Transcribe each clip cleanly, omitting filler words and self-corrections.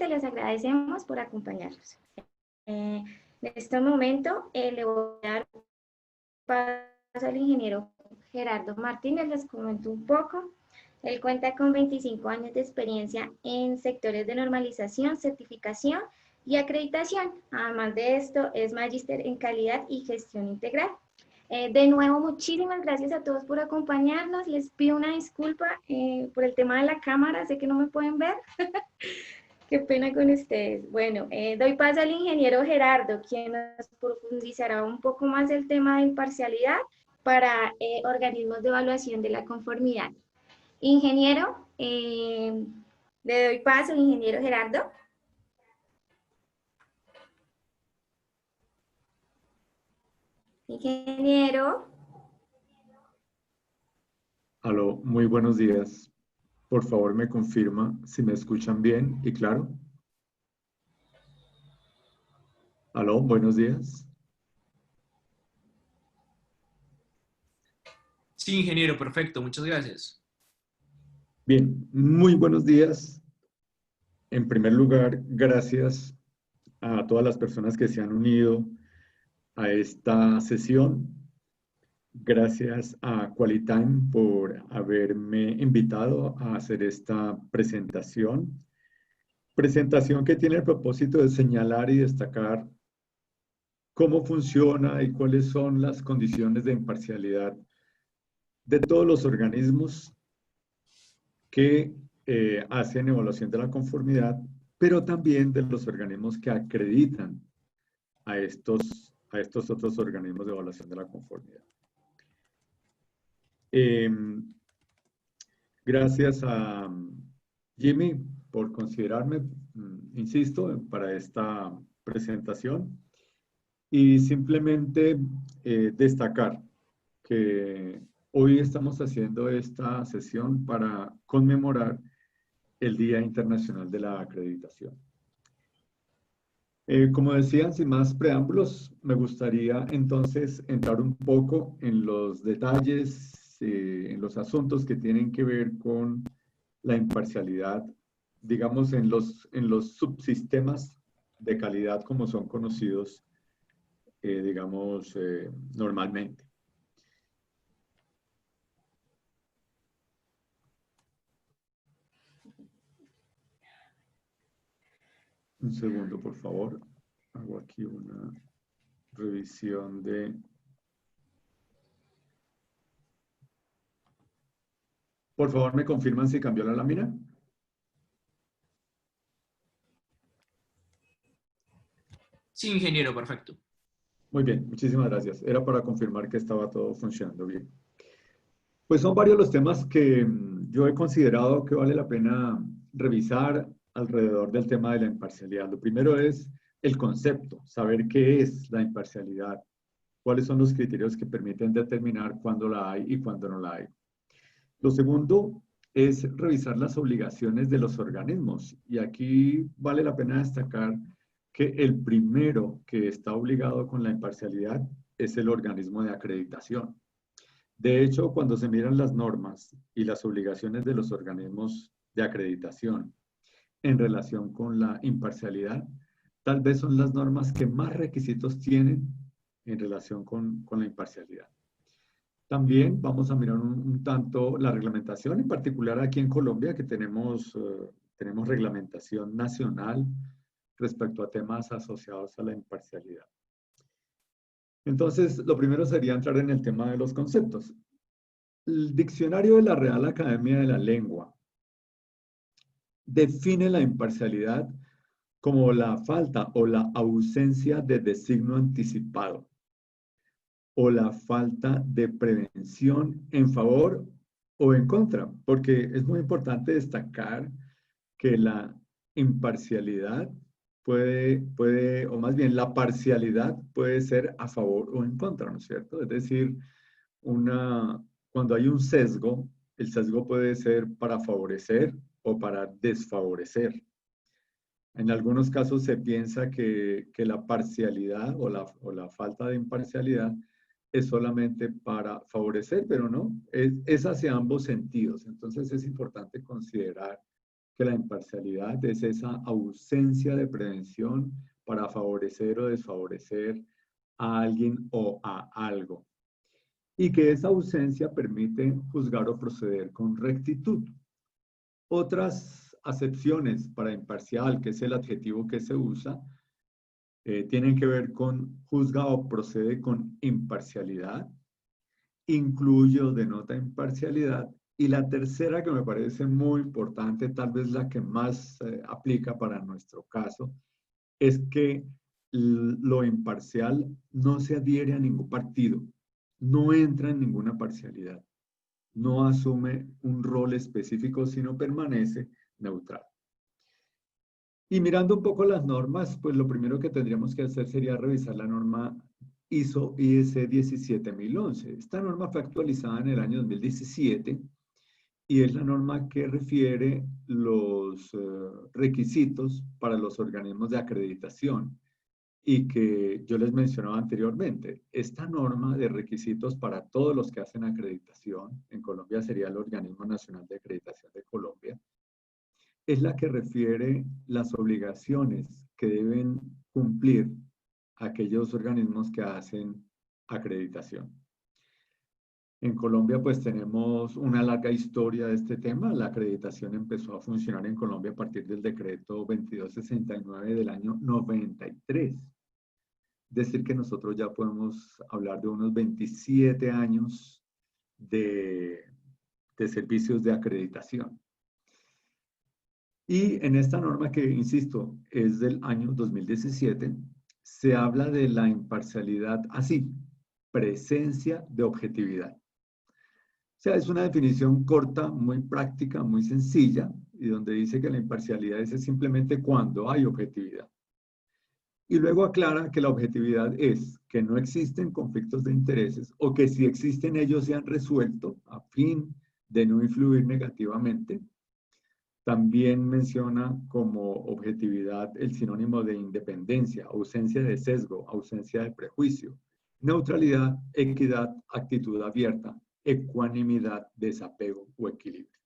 nuevamente les agradecemos por acompañarnos. En este momento le voy a dar paso al ingeniero Gerardo Martínez, les comento un poco. Él cuenta con 25 años de experiencia en sectores de normalización, certificación y acreditación. Además de esto, es magíster en calidad y gestión integral. De nuevo, muchísimas gracias a todos por acompañarnos. Les pido una disculpa por el tema de la cámara, sé que no me pueden ver. Qué pena con ustedes. Bueno, doy paso al ingeniero Gerardo, quien nos profundizará un poco más el tema de imparcialidad para organismos de evaluación de la conformidad. Ingeniero, le doy paso, ingeniero Gerardo. Ingeniero. Aló, muy buenos días. Por favor, me confirma si me escuchan bien y claro. Aló, buenos días. Sí, ingeniero, perfecto, muchas gracias. Bien, muy buenos días. En primer lugar, gracias a todas las personas que se han unido a esta sesión. Gracias a Qualitime por haberme invitado a hacer esta presentación. Presentación que tiene el propósito de señalar y destacar cómo funciona y cuáles son las condiciones de imparcialidad de todos los organismos que hacen evaluación de la conformidad, pero también de los organismos que acreditan a estos otros organismos de evaluación de la conformidad. Gracias a Jimmy por considerarme, insisto, para esta presentación y simplemente destacar que hoy estamos haciendo esta sesión para conmemorar el Día Internacional de la Acreditación. Como decía, sin más preámbulos, me gustaría entonces entrar un poco en los detalles, en los asuntos que tienen que ver con la imparcialidad, digamos, en los subsistemas de calidad como son conocidos, digamos, normalmente. Un segundo, por favor. Hago aquí una revisión de... Por favor, ¿me confirman si cambió la lámina? Sí, ingeniero, perfecto. Muy bien, muchísimas gracias. Era para confirmar que estaba todo funcionando bien. Pues son varios los temas que yo he considerado que vale la pena revisar alrededor del tema de la imparcialidad. Lo primero es el concepto, saber qué es la imparcialidad, cuáles son los criterios que permiten determinar cuándo la hay y cuándo no la hay. Lo segundo es revisar las obligaciones de los organismos. Y aquí vale la pena destacar que el primero que está obligado con la imparcialidad es el organismo de acreditación. De hecho, cuando se miran las normas y las obligaciones de los organismos de acreditación en relación con la imparcialidad, tal vez son las normas que más requisitos tienen en relación con la imparcialidad. También vamos a mirar un tanto la reglamentación, en particular aquí en Colombia, que tenemos reglamentación nacional respecto a temas asociados a la imparcialidad. Entonces, lo primero sería entrar en el tema de los conceptos. El diccionario de la Real Academia de la Lengua define la imparcialidad como la falta o la ausencia de designo anticipado o la falta de prevención en favor o en contra, porque es muy importante destacar que la imparcialidad puede, o más bien la parcialidad puede ser a favor o en contra, ¿no es cierto? Es decir, cuando hay un sesgo, el sesgo puede ser para favorecer o para desfavorecer. En algunos casos se piensa que la parcialidad o la falta de imparcialidad es solamente para favorecer, pero no, es hacia ambos sentidos. Entonces es importante considerar que la imparcialidad es esa ausencia de prevención para favorecer o desfavorecer a alguien o a algo. Y que esa ausencia permite juzgar o proceder con rectitud. Otras acepciones para imparcial, que es el adjetivo que se usa, tienen que ver con juzga o procede con imparcialidad, incluye o denota imparcialidad, y la tercera que me parece muy importante, tal vez la que más aplica para nuestro caso, es que lo imparcial no se adhiere a ningún partido, no entra en ninguna parcialidad, no asume un rol específico, sino permanece neutral. Y mirando un poco las normas, pues lo primero que tendríamos que hacer sería revisar la norma ISO/IEC 17011. Esta norma fue actualizada en el año 2017 y es la norma que refiere los requisitos para los organismos de acreditación y que yo les mencionaba anteriormente. Esta norma de requisitos para todos los que hacen acreditación, en Colombia sería el Organismo Nacional de Acreditación de Colombia, es la que refiere las obligaciones que deben cumplir aquellos organismos que hacen acreditación. En Colombia pues tenemos una larga historia de este tema. La acreditación empezó a funcionar en Colombia a partir del decreto 2269 del año 93. Es decir que nosotros ya podemos hablar de unos 27 años de servicios de acreditación. Y en esta norma que, insisto, es del año 2017, se habla de la imparcialidad así, presencia de objetividad. O sea, es una definición corta, muy práctica, muy sencilla, y donde dice que la imparcialidad es simplemente cuando hay objetividad. Y luego aclara que la objetividad es que no existen conflictos de intereses o que si existen ellos se han resuelto a fin de no influir negativamente. También menciona como objetividad el sinónimo de independencia, ausencia de sesgo, ausencia de prejuicio, neutralidad, equidad, actitud abierta, ecuanimidad, desapego o equilibrio.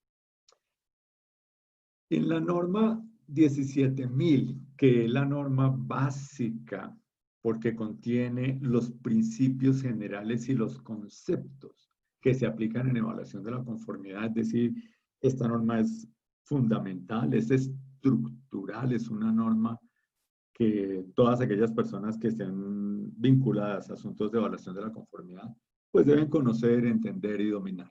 En la norma 17.000, que es la norma básica porque contiene los principios generales y los conceptos que se aplican en evaluación de la conformidad, es decir, esta norma es fundamental, es estructural, es una norma que todas aquellas personas que estén vinculadas a asuntos de evaluación de la conformidad, pues deben conocer, entender y dominar.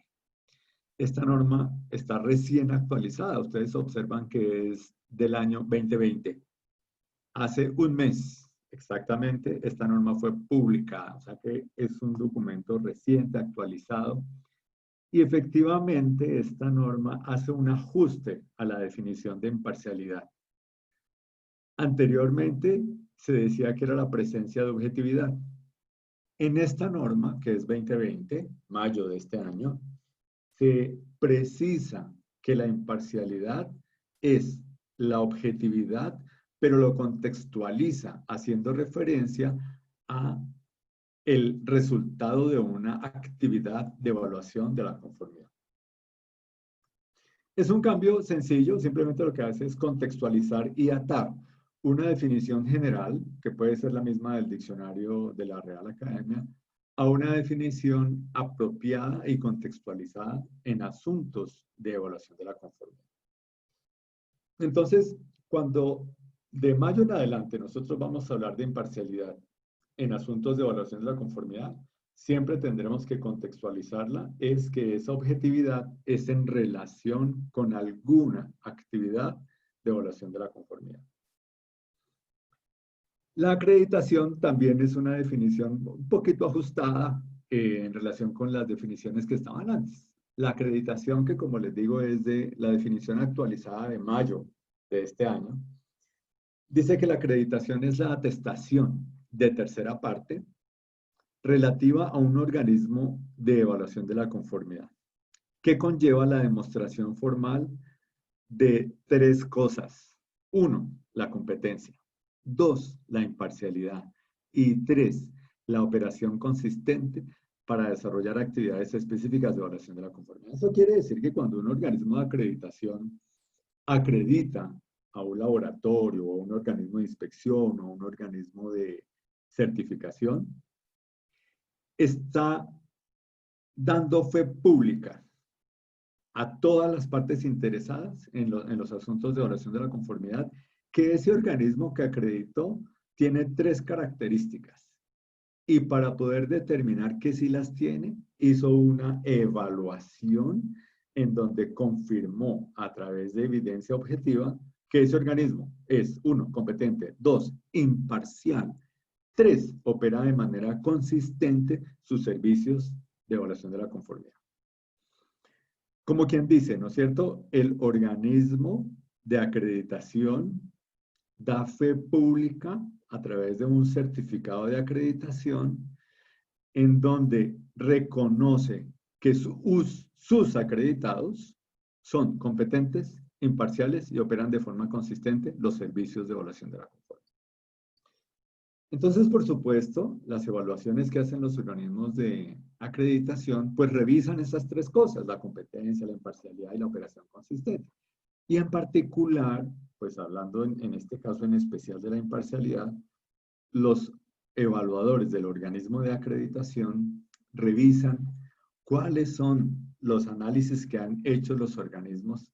Esta norma está recién actualizada, ustedes observan que es del año 2020. Hace un mes exactamente esta norma fue publicada, o sea que es un documento reciente, actualizado. Y efectivamente, esta norma hace un ajuste a la definición de imparcialidad. Anteriormente se decía que era la presencia de objetividad. En esta norma, que es 2020, mayo de este año, se precisa que la imparcialidad es la objetividad, pero lo contextualiza haciendo referencia a el resultado de una actividad de evaluación de la conformidad. Es un cambio sencillo, simplemente lo que hace es contextualizar y atar una definición general, que puede ser la misma del diccionario de la Real Academia, a una definición apropiada y contextualizada en asuntos de evaluación de la conformidad. Entonces, cuando de mayo en adelante nosotros vamos a hablar de imparcialidad en asuntos de evaluación de la conformidad, siempre tendremos que contextualizarla, es que esa objetividad es en relación con alguna actividad de evaluación de la conformidad. La acreditación también es una definición un poquito ajustada en relación con las definiciones que estaban antes. La acreditación, que como les digo es de la definición actualizada de mayo de este año, dice que la acreditación es la atestación de tercera parte relativa a un organismo de evaluación de la conformidad, que conlleva la demostración formal de tres cosas. 1, la competencia. 2, la imparcialidad. Y 3, la operación consistente para desarrollar actividades específicas de evaluación de la conformidad. Eso quiere decir que cuando un organismo de acreditación acredita a un laboratorio o a un organismo de inspección o a un organismo de certificación, está dando fe pública a todas las partes interesadas en los asuntos de evaluación de la conformidad, que ese organismo que acreditó tiene 3 características. Y para poder determinar que sí las tiene, hizo una evaluación en donde confirmó a través de evidencia objetiva que ese organismo es, 1, competente, 2, imparcial, 3, opera de manera consistente sus servicios de evaluación de la conformidad. Como quien dice, ¿no es cierto? El organismo de acreditación da fe pública a través de un certificado de acreditación en donde reconoce que sus acreditados son competentes, imparciales y operan de forma consistente los servicios de evaluación de la conformidad. Entonces, por supuesto, las evaluaciones que hacen los organismos de acreditación, pues revisan esas 3 cosas, la competencia, la imparcialidad y la operación consistente. Y en particular, pues hablando en este caso en especial de la imparcialidad, los evaluadores del organismo de acreditación revisan cuáles son los análisis que han hecho los organismos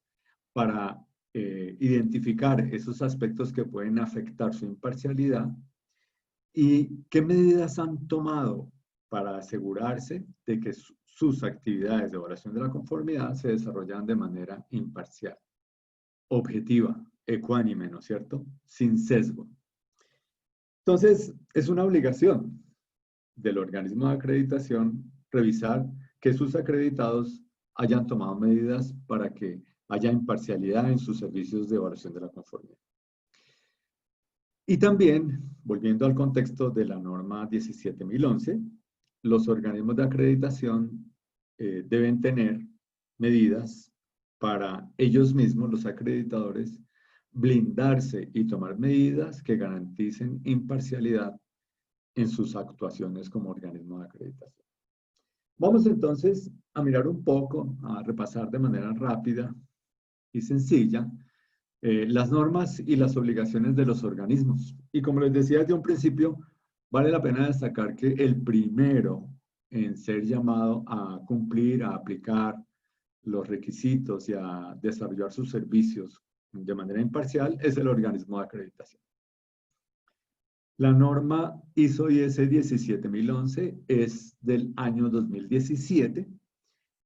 para identificar esos aspectos que pueden afectar su imparcialidad y qué medidas han tomado para asegurarse de que sus actividades de evaluación de la conformidad se desarrollan de manera imparcial, objetiva, ecuánime, ¿no es cierto? Sin sesgo. Entonces, es una obligación del organismo de acreditación revisar que sus acreditados hayan tomado medidas para que haya imparcialidad en sus servicios de evaluación de la conformidad. Y también, volviendo al contexto de la norma 17011, los organismos de acreditación deben tener medidas para ellos mismos, los acreditadores, blindarse y tomar medidas que garanticen imparcialidad en sus actuaciones como organismo de acreditación. Vamos entonces a mirar un poco, a repasar de manera rápida y sencilla las normas y las obligaciones de los organismos. Y como les decía desde un principio, vale la pena destacar que el primero en ser llamado a cumplir, a aplicar los requisitos y a desarrollar sus servicios de manera imparcial es el organismo de acreditación. La norma ISO/IEC 17011 es del año 2017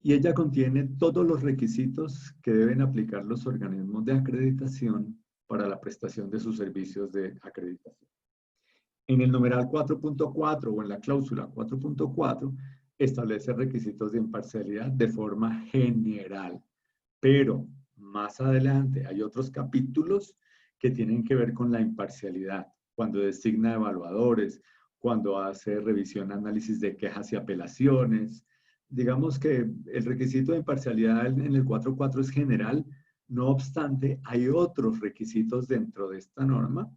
y ella contiene todos los requisitos que deben aplicar los organismos de acreditación para la prestación de sus servicios de acreditación. En el numeral 4.4 o en la cláusula 4.4 establece requisitos de imparcialidad de forma general, pero más adelante hay otros capítulos que tienen que ver con la imparcialidad, cuando designa evaluadores, cuando hace revisión, análisis de quejas y apelaciones. Digamos que el requisito de imparcialidad en el 4.4 es general, no obstante, hay otros requisitos dentro de esta norma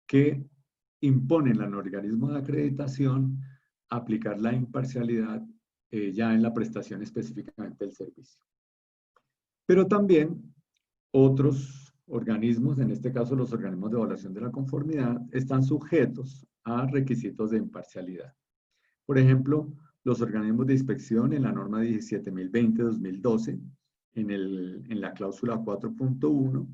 que imponen al organismo de acreditación aplicar la imparcialidad ya en la prestación específicamente del servicio. Pero también otros organismos, en este caso los organismos de evaluación de la conformidad, están sujetos a requisitos de imparcialidad. Por ejemplo, los organismos de inspección en la norma 17020-2012, en la cláusula 4.1,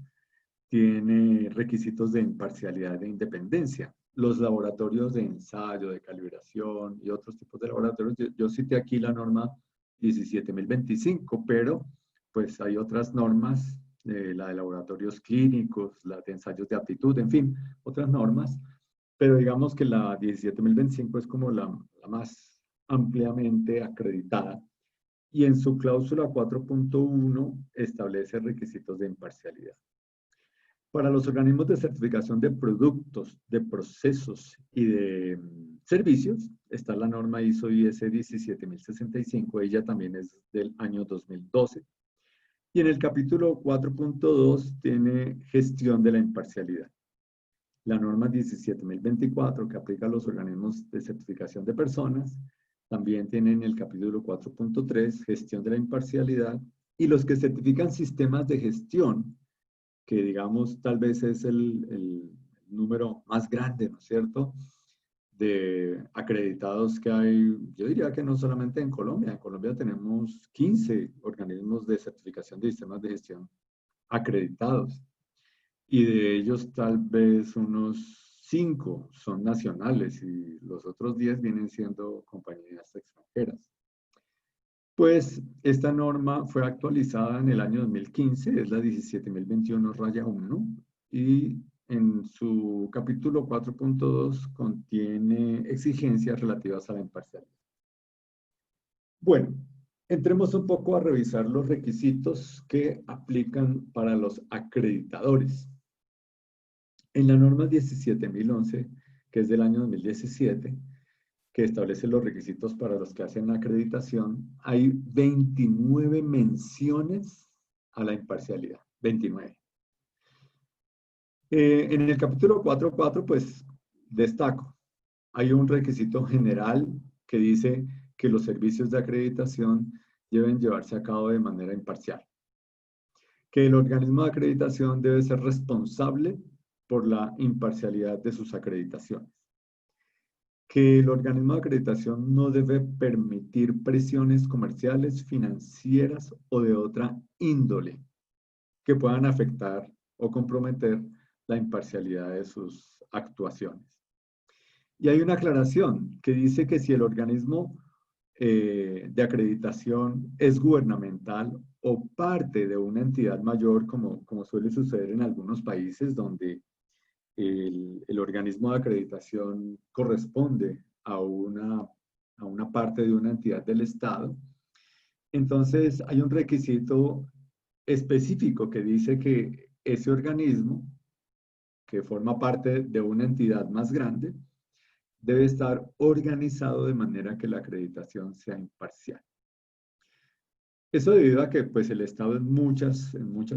tiene requisitos de imparcialidad e independencia. Los laboratorios de ensayo, de calibración y otros tipos de laboratorios, yo cité aquí la norma 17025, pero pues hay otras normas, la de laboratorios clínicos, la de ensayos de aptitud, en fin, otras normas, pero digamos que la 17025 es como la más ampliamente acreditada y en su cláusula 4.1 establece requisitos de imparcialidad. Para los organismos de certificación de productos, de procesos y de servicios, está la norma ISO/IEC 17065, ella también es del año 2012. Y en el capítulo 4.2 tiene gestión de la imparcialidad. La norma 17024, que aplica a los organismos de certificación de personas, también tiene en el capítulo 4.3 gestión de la imparcialidad. Y los que certifican sistemas de gestión que digamos tal vez es el número más grande, ¿no es cierto?, de acreditados que hay. Yo diría que no solamente en Colombia tenemos 15 organismos de certificación de sistemas de gestión acreditados, y de ellos tal vez unos 5 son nacionales y los otros 10 vienen siendo compañías extranjeras. Pues esta norma fue actualizada en el año 2015, es la 17.021-1, y en su capítulo 4.2 contiene exigencias relativas a la imparcialidad. Bueno, entremos un poco a revisar los requisitos que aplican para los acreditadores. En la norma 17.011, que es del año 2017, que establece los requisitos para los que hacen la acreditación, hay 29 menciones a la imparcialidad. 29. En el capítulo 4.4, pues, destaco. Hay un requisito general que dice que los servicios de acreditación deben llevarse a cabo de manera imparcial. Que el organismo de acreditación debe ser responsable por la imparcialidad de sus acreditaciones. Que el organismo de acreditación no debe permitir presiones comerciales, financieras o de otra índole que puedan afectar o comprometer la imparcialidad de sus actuaciones. Y hay una aclaración que dice que si el organismo de acreditación es gubernamental o parte de una entidad mayor, como suele suceder en algunos países donde el organismo de acreditación corresponde a una parte de una entidad del Estado, entonces hay un requisito específico que dice que ese organismo, que forma parte de una entidad más grande, debe estar organizado de manera que la acreditación sea imparcial. Eso debido a que pues, el Estado en muchas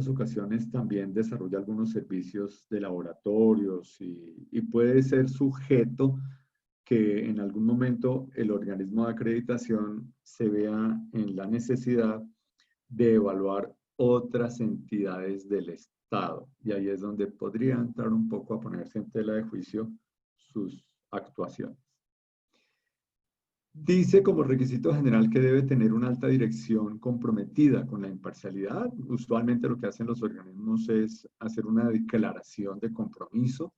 ocasiones también desarrolla algunos servicios de laboratorios y puede ser sujeto que en algún momento el organismo de acreditación se vea en la necesidad de evaluar otras entidades del Estado. Y ahí es donde podría entrar un poco a ponerse en tela de juicio sus actuaciones. Dice como requisito general que debe tener una alta dirección comprometida con la imparcialidad. Usualmente lo que hacen los organismos es hacer una declaración de compromiso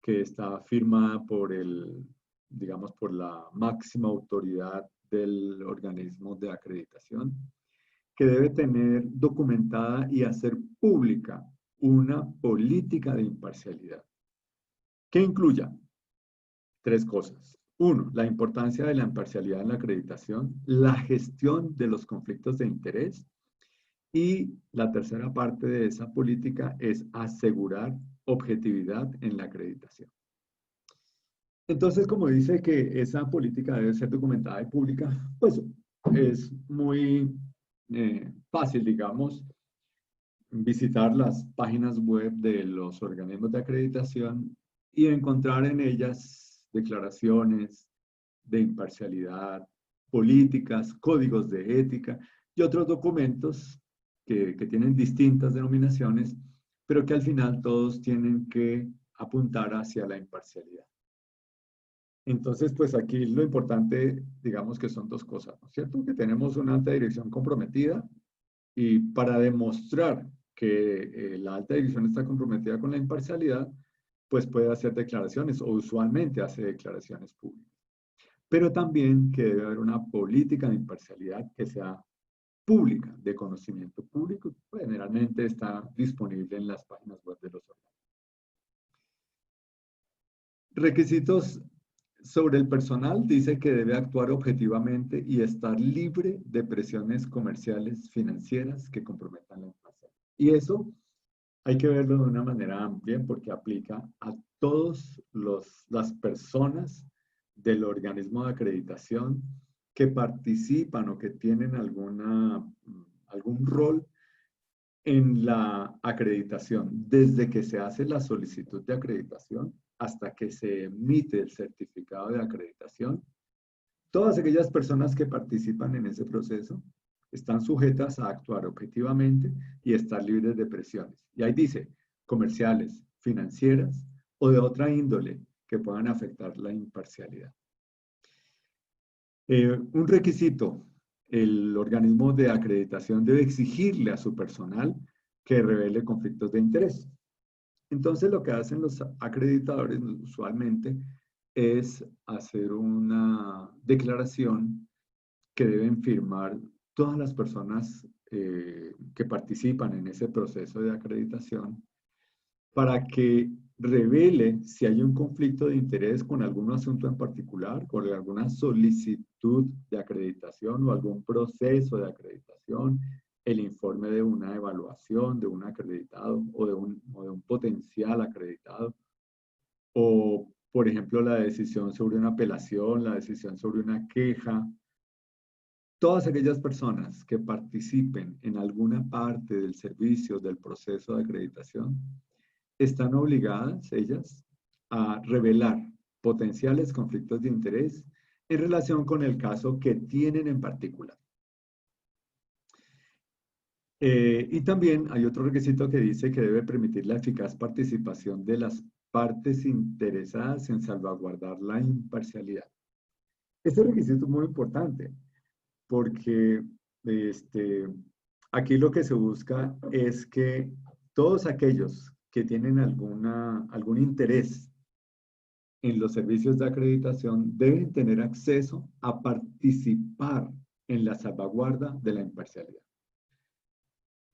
que está firmada por digamos, por la máxima autoridad del organismo de acreditación, que debe tener documentada y hacer pública una política de imparcialidad que incluya 3 cosas. 1, la importancia de la imparcialidad en la acreditación, la gestión de los conflictos de interés, y la tercera parte de esa política es asegurar objetividad en la acreditación. Entonces, como dice que esa política debe ser documentada y pública, pues es muy fácil, digamos, visitar las páginas web de los organismos de acreditación y encontrar en ellas declaraciones de imparcialidad, políticas, códigos de ética y otros documentos que tienen distintas denominaciones, pero que al final todos tienen que apuntar hacia la imparcialidad. Entonces, pues aquí lo importante, digamos que son 2 cosas, ¿no es cierto? Que tenemos una alta dirección comprometida y para demostrar que la alta dirección está comprometida con la imparcialidad, pues puede hacer declaraciones o usualmente hace declaraciones públicas. Pero también que debe haber una política de imparcialidad que sea pública, de conocimiento público, pues generalmente está disponible en las páginas web de los organismos. Requisitos sobre el personal, dice que debe actuar objetivamente y estar libre de presiones comerciales, financieras que comprometan la imparcialidad. Y eso hay que verlo de una manera amplia porque aplica a todas las personas del organismo de acreditación que participan o que tienen algún rol en la acreditación, desde que se hace la solicitud de acreditación hasta que se emite el certificado de acreditación. Todas aquellas personas que participan en ese proceso están sujetas a actuar objetivamente y estar libres de presiones. Y ahí dice, comerciales, financieras o de otra índole que puedan afectar la imparcialidad. Un requisito, el organismo de acreditación debe exigirle a su personal que revele conflictos de interés. Entonces lo que hacen los acreditadores usualmente es hacer una declaración que deben firmar todas las personas que participan en ese proceso de acreditación para que revele si hay un conflicto de interés con algún asunto en particular, con alguna solicitud de acreditación o algún proceso de acreditación, el informe de una evaluación de un acreditado o de un potencial acreditado, o por ejemplo la decisión sobre una apelación, la decisión sobre una queja. Todas aquellas personas que participen en alguna parte del servicio del proceso de acreditación están obligadas, ellas, a revelar potenciales conflictos de interés en relación con el caso que tienen en particular. Y también hay otro requisito que dice que debe permitir la eficaz participación de las partes interesadas en salvaguardar la imparcialidad. Este requisito es muy importante porque aquí lo que se busca es que todos aquellos que tienen algún interés en los servicios de acreditación deben tener acceso a participar en la salvaguarda de la imparcialidad.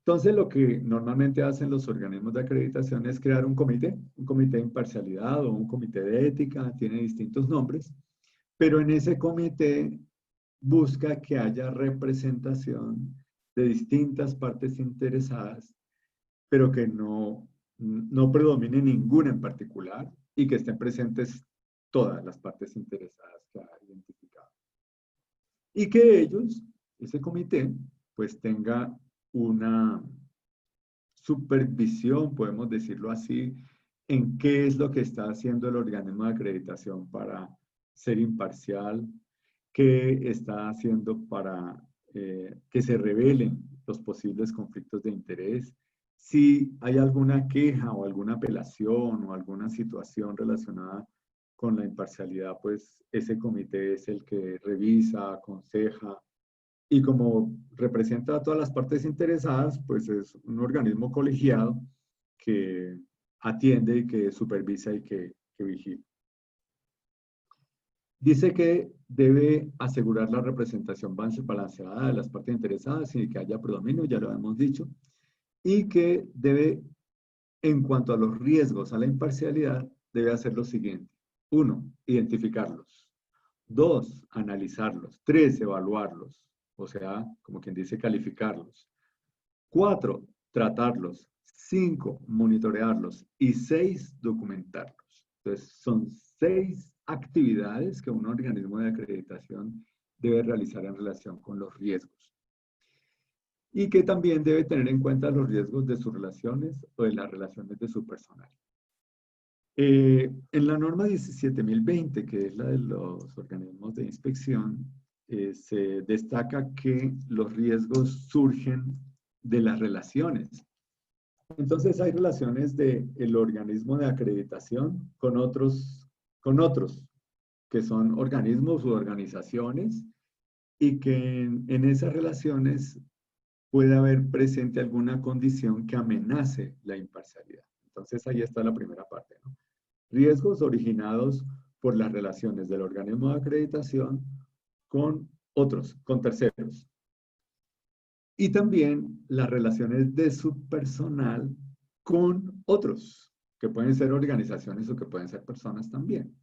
Entonces, lo que normalmente hacen los organismos de acreditación es crear un comité de imparcialidad o un comité de ética, tiene distintos nombres, pero en ese comité busca que haya representación de distintas partes interesadas, pero que no predomine ninguna en particular y que estén presentes todas las partes interesadas que ha identificado. Y que ellos, ese comité, pues tenga una supervisión, podemos decirlo así, en qué es lo que está haciendo el organismo de acreditación para ser imparcial, qué está haciendo para que se revelen los posibles conflictos de interés, si hay alguna queja o alguna apelación o alguna situación relacionada con la imparcialidad, pues ese comité es el que revisa, aconseja, y como representa a todas las partes interesadas, pues es un organismo colegiado que atiende y que supervisa y que vigila. Dice que debe asegurar la representación balanceada de las partes interesadas y que haya predominio, ya lo hemos dicho, y que debe, en cuanto a los riesgos a la imparcialidad, debe hacer lo siguiente. 1, identificarlos. 2, analizarlos. 3, evaluarlos. O sea, como quien dice, calificarlos. 4, tratarlos. 5, monitorearlos. Y 6, documentarlos. Entonces, son 6 actividades que un organismo de acreditación debe realizar en relación con los riesgos. Y que también debe tener en cuenta los riesgos de sus relaciones o de las relaciones de su personal. En la norma 17.020, que es la de los organismos de inspección, se destaca que los riesgos surgen de las relaciones. Entonces hay relaciones del organismo de acreditación con otros, que son organismos u organizaciones, y que en esas relaciones puede haber presente alguna condición que amenace la imparcialidad. Entonces ahí está la primera parte, ¿no? Riesgos originados por las relaciones del organismo de acreditación con otros, con terceros. Y también las relaciones de su personal con otros, que pueden ser organizaciones o que pueden ser personas también.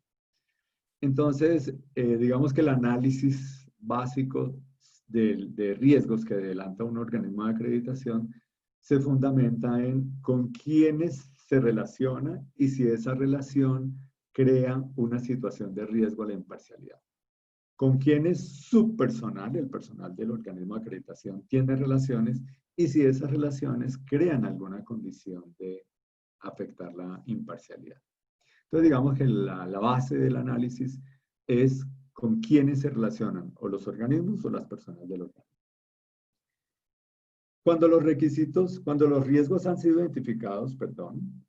Entonces, digamos que el análisis básico de riesgos que adelanta un organismo de acreditación se fundamenta en con quiénes se relaciona y si esa relación crea una situación de riesgo a la imparcialidad. Con quiénes su personal, el personal del organismo de acreditación, tiene relaciones y si esas relaciones crean alguna condición de afectar la imparcialidad. Entonces, digamos que la base del análisis es con quiénes se relacionan, o los organismos o las personas del organismo. Cuando los riesgos han sido identificados, perdón,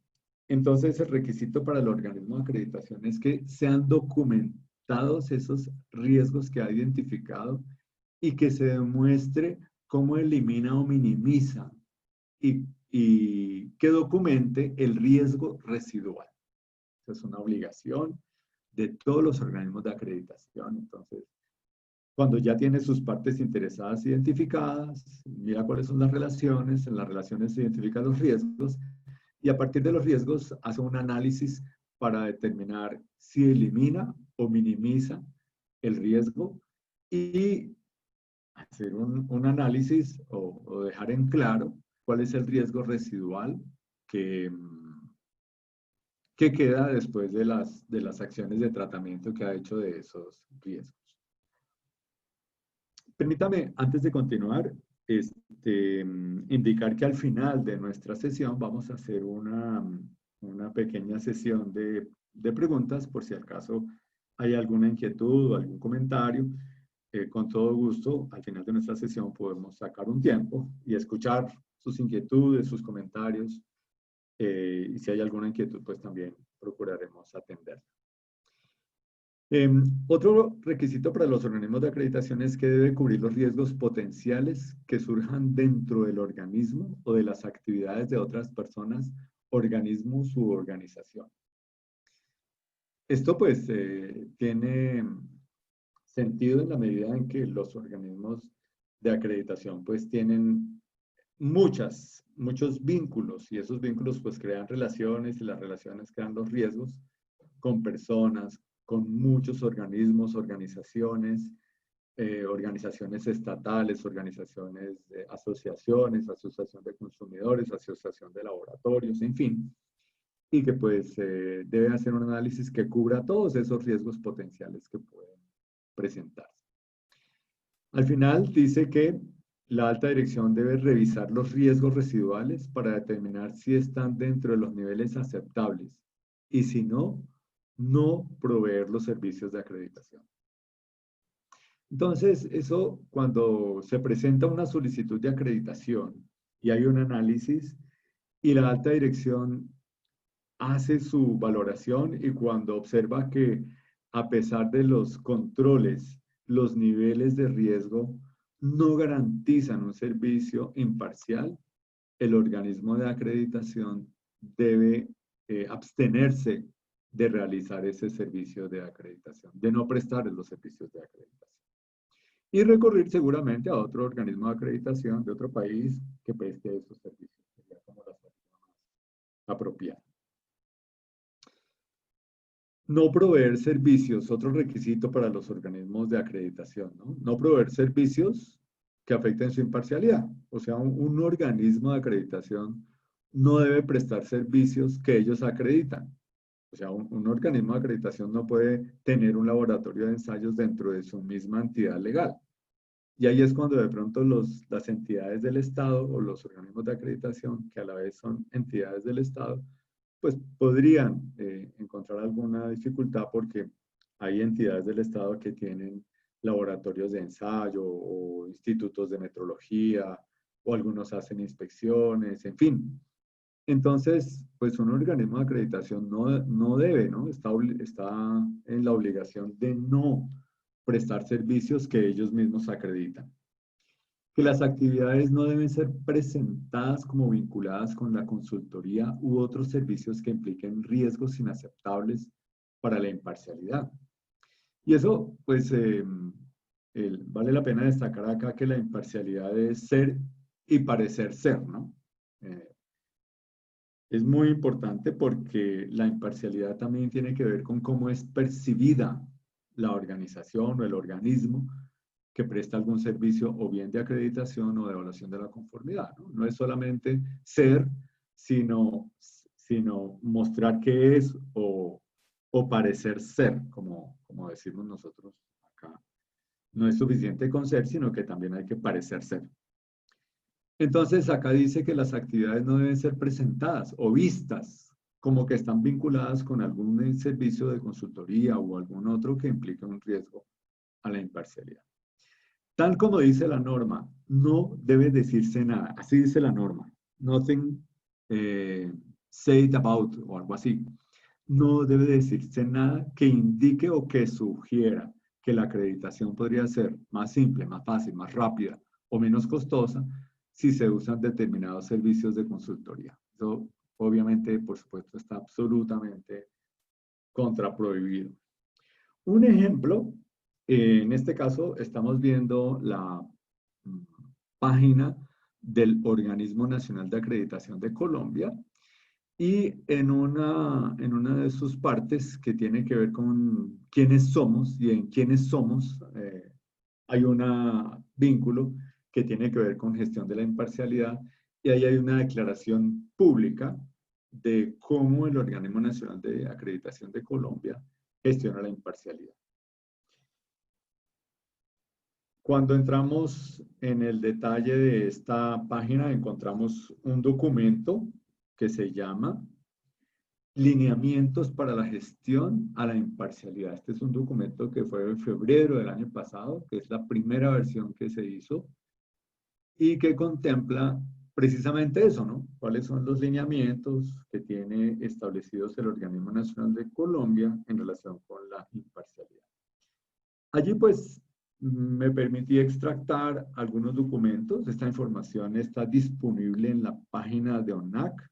entonces el requisito para el organismo de acreditación es que sean documentados esos riesgos que ha identificado y que se demuestre cómo elimina o minimiza y que documente el riesgo residual. Esa es una obligación de todos los organismos de acreditación. Entonces, cuando ya tiene sus partes interesadas identificadas, mira cuáles son las relaciones, en las relaciones se identifican los riesgos y a partir de los riesgos hace un análisis para determinar si elimina o minimiza el riesgo y hacer un análisis o dejar en claro cuál es el riesgo residual que queda después de las acciones de tratamiento que ha hecho de esos riesgos. Permítame, antes de continuar, indicar que al final de nuestra sesión vamos a hacer una pequeña sesión de preguntas, por si acaso hay alguna inquietud o algún comentario. Con todo gusto, al final de nuestra sesión podemos sacar un tiempo y escuchar sus inquietudes, sus comentarios, y si hay alguna inquietud, pues también procuraremos atenderla. Otro requisito para los organismos de acreditación es que debe cubrir los riesgos potenciales que surjan dentro del organismo o de las actividades de otras personas, organismos u organización. Esto pues tiene sentido en la medida en que los organismos de acreditación pues tienen muchos vínculos y esos vínculos pues crean relaciones y las relaciones crean los riesgos con personas, con muchos organismos, organizaciones, organizaciones estatales, organizaciones, asociaciones, asociación de consumidores, asociación de laboratorios, en fin, y que pues debe hacer un análisis que cubra todos esos riesgos potenciales que pueden presentarse. Al final dice que la alta dirección debe revisar los riesgos residuales para determinar si están dentro de los niveles aceptables y si no, no proveer los servicios de acreditación. Entonces, eso cuando se presenta una solicitud de acreditación y hay un análisis y la alta dirección hace su valoración y cuando observa que a pesar de los controles, los niveles de riesgo no garantizan un servicio imparcial, el organismo de acreditación debe abstenerse de realizar ese servicio de acreditación, de no prestar los servicios de acreditación. Y recurrir seguramente a otro organismo de acreditación de otro país que preste esos servicios. Sería como la salida más apropiada. No proveer servicios, otro requisito para los organismos de acreditación, ¿no? No proveer servicios que afecten su imparcialidad. O sea, un organismo de acreditación no debe prestar servicios que ellos acreditan. O sea, un organismo de acreditación no puede tener un laboratorio de ensayos dentro de su misma entidad legal. Y ahí es cuando de pronto las entidades del Estado o los organismos de acreditación, que a la vez son entidades del Estado, pues podrían encontrar alguna dificultad porque hay entidades del Estado que tienen laboratorios de ensayo o institutos de metrología, o algunos hacen inspecciones, en fin. Entonces, pues un organismo de acreditación no debe, ¿no? Está en la obligación de no prestar servicios que ellos mismos acreditan. Que las actividades no deben ser presentadas como vinculadas con la consultoría u otros servicios que impliquen riesgos inaceptables para la imparcialidad. Y eso, pues, vale la pena destacar acá que la imparcialidad es ser y parecer ser, ¿no? Es muy importante porque la imparcialidad también tiene que ver con cómo es percibida la organización o el organismo que presta algún servicio o bien de acreditación o de evaluación de la conformidad, ¿no? No es solamente ser, sino mostrar qué es o parecer ser, como decimos nosotros acá. No es suficiente con ser, sino que también hay que parecer ser. Entonces, acá dice que las actividades no deben ser presentadas o vistas como que están vinculadas con algún servicio de consultoría o algún otro que implique un riesgo a la imparcialidad. Tal como dice la norma, no debe decirse nada. Así dice la norma. Nothing said about o algo así. No debe decirse nada que indique o que sugiera que la acreditación podría ser más simple, más fácil, más rápida o menos costosa si se usan determinados servicios de consultoría. Eso, obviamente, por supuesto, está absolutamente contraprohibido. Un ejemplo, en este caso estamos viendo la página del Organismo Nacional de Acreditación de Colombia y en una de sus partes que tiene que ver con quiénes somos y en quiénes somos, hay un vínculo que tiene que ver con gestión de la imparcialidad y ahí hay una declaración pública de cómo el Organismo Nacional de Acreditación de Colombia gestiona la imparcialidad. Cuando entramos en el detalle de esta página, encontramos un documento que se llama Lineamientos para la gestión a la imparcialidad. Este es un documento que fue en febrero del año pasado, que es la primera versión que se hizo y que contempla precisamente eso, ¿no? ¿Cuáles son los lineamientos que tiene establecidos el Organismo Nacional de Colombia en relación con la imparcialidad? Allí, pues, me permití extractar algunos documentos. Esta información está disponible en la página de ONAC,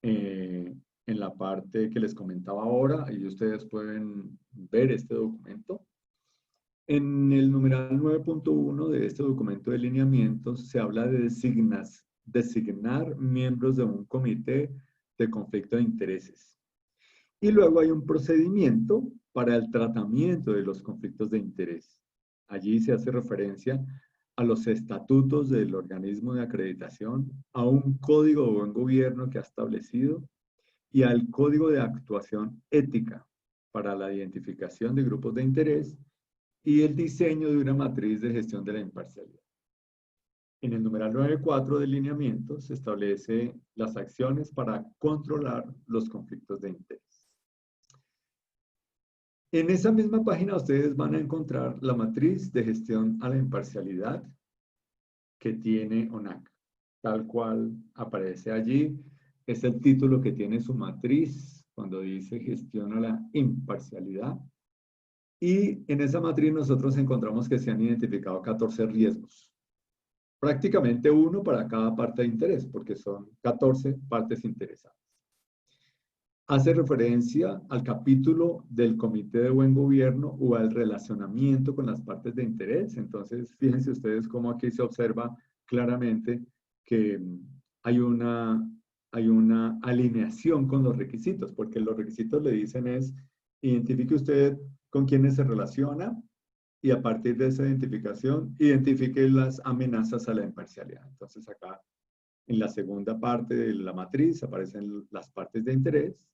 en la parte que les comentaba ahora, y ustedes pueden ver este documento. En el numeral 9.1 de este documento de lineamientos se habla de designar miembros de un comité de conflicto de intereses. Y luego hay un procedimiento para el tratamiento de los conflictos de interés. Allí se hace referencia a los estatutos del organismo de acreditación, a un código de buen gobierno que ha establecido y al código de actuación ética para la identificación de grupos de interés y el diseño de una matriz de gestión de la imparcialidad. En el numeral 9.4 del lineamiento se establece las acciones para controlar los conflictos de interés. En esa misma página ustedes van a encontrar la matriz de gestión a la imparcialidad que tiene ONAC. Tal cual aparece allí, es el título que tiene su matriz cuando dice gestión a la imparcialidad. Y en esa matriz nosotros encontramos que se han identificado 14 riesgos. Prácticamente uno para cada parte de interés, porque son 14 partes interesadas. Hace referencia al capítulo del Comité de Buen Gobierno o al relacionamiento con las partes de interés. Entonces, fíjense ustedes cómo aquí se observa claramente que hay una alineación con los requisitos, porque los requisitos le dicen es, identifique usted con quiénes se relaciona y a partir de esa identificación, identifique las amenazas a la imparcialidad. Entonces, acá en la segunda parte de la matriz aparecen las partes de interés,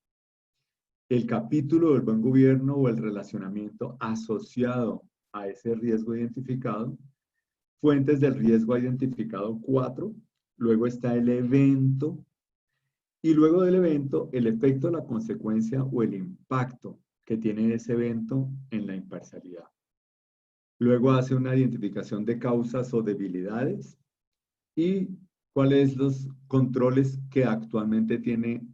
el capítulo del buen gobierno o el relacionamiento asociado a ese riesgo identificado, fuentes del riesgo identificado 4, luego está el evento, y luego del evento, el efecto, la consecuencia o el impacto que tiene ese evento en la imparcialidad. Luego hace una identificación de causas o debilidades y cuáles los controles que actualmente tiene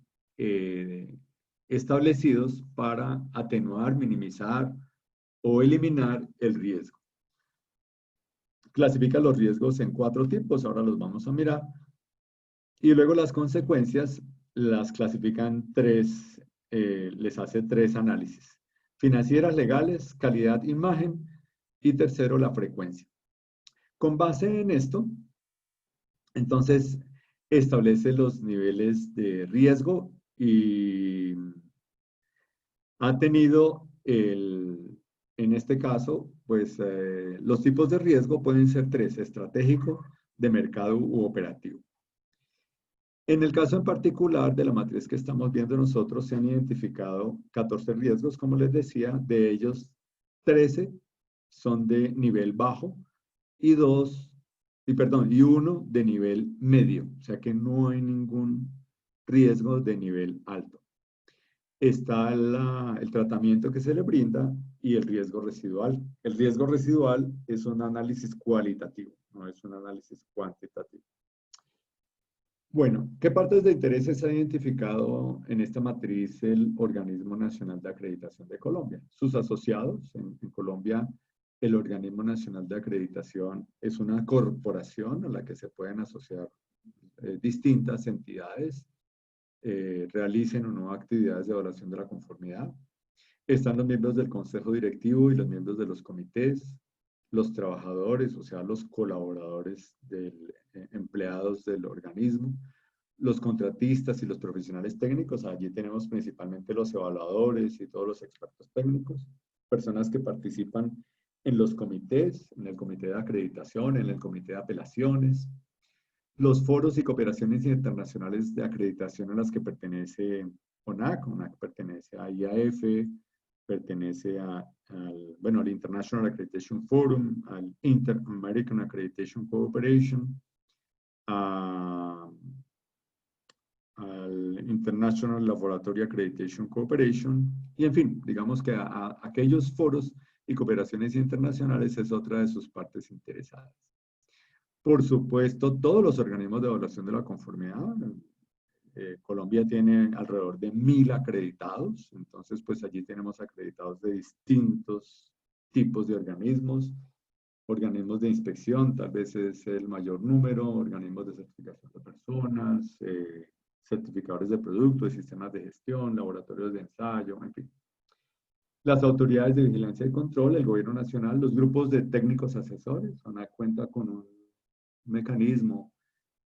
establecidos para atenuar, minimizar o eliminar el riesgo. Clasifica los riesgos en 4 tipos, ahora los vamos a mirar. Y luego las consecuencias las clasifican les hace 3 análisis. Financieras, legales, calidad, imagen y tercero, la frecuencia. Con base en esto, entonces establece los niveles de riesgo y ha tenido en este caso, pues los tipos de riesgo pueden ser 3, estratégico, de mercado u operativo. En el caso en particular de la matriz que estamos viendo nosotros, se han identificado 14 riesgos, como les decía, de ellos 13 son de nivel bajo y uno de nivel medio, o sea que no hay ningún riesgo de nivel alto. está el tratamiento que se le brinda y el riesgo residual. El riesgo residual es un análisis cualitativo, no es un análisis cuantitativo. Bueno, ¿qué partes de interés se ha identificado en esta matriz el Organismo Nacional de Acreditación de Colombia? Sus asociados en Colombia, el Organismo Nacional de Acreditación es una corporación a la que se pueden asociar distintas entidades, realicen o no actividades de evaluación de la conformidad. Están los miembros del Consejo Directivo y los miembros de los comités, los trabajadores, o sea, los colaboradores empleados del organismo, los contratistas y los profesionales técnicos. Allí tenemos principalmente los evaluadores y todos los expertos técnicos, personas que participan en los comités, en el comité de acreditación, en el comité de apelaciones, los foros y cooperaciones internacionales de acreditación a las que pertenece ONAC. ONAC pertenece a IAF, pertenece al International Accreditation Forum, al Inter-American Accreditation Cooperation, al International Laboratory Accreditation Cooperation, y en fin, digamos que a aquellos foros y cooperaciones internacionales es otra de sus partes interesadas. Por supuesto, todos los organismos de evaluación de la conformidad. Colombia tiene alrededor de 1000 acreditados, entonces pues allí tenemos acreditados de distintos tipos de organismos de inspección, tal vez es el mayor número, organismos de certificación de personas, certificadores de productos, sistemas de gestión, laboratorios de ensayo, en fin. Las autoridades de vigilancia y control, el gobierno nacional, los grupos de técnicos asesores. ONAC cuenta con un mecanismo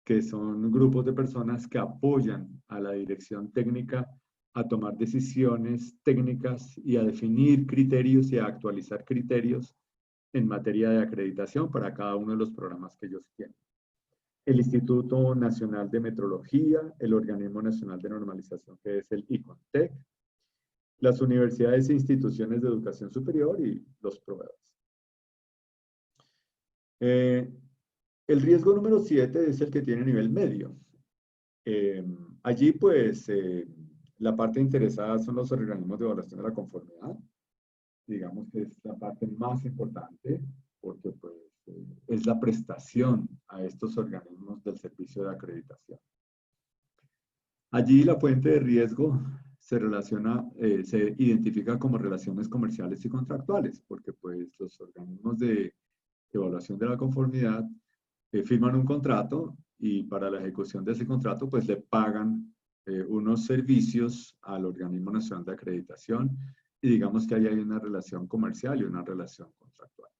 que son grupos de personas que apoyan a la dirección técnica a tomar decisiones técnicas y a definir criterios y a actualizar criterios en materia de acreditación para cada uno de los programas que ellos tienen. El Instituto Nacional de Metrología, el Organismo Nacional de Normalización, que es el ICONTEC, las universidades e instituciones de educación superior y los proveedores. El riesgo número 7 es el que tiene nivel medio. Allí, pues, la parte interesada son los organismos de evaluación de la conformidad. Digamos que es la parte más importante porque, pues, es la prestación a estos organismos del servicio de acreditación. Allí la fuente de riesgo se identifica como relaciones comerciales y contractuales, porque, pues, los organismos de evaluación de la conformidad firman un contrato y para la ejecución de ese contrato pues le pagan unos servicios al Organismo Nacional de Acreditación y digamos que ahí hay una relación comercial y una relación contractual.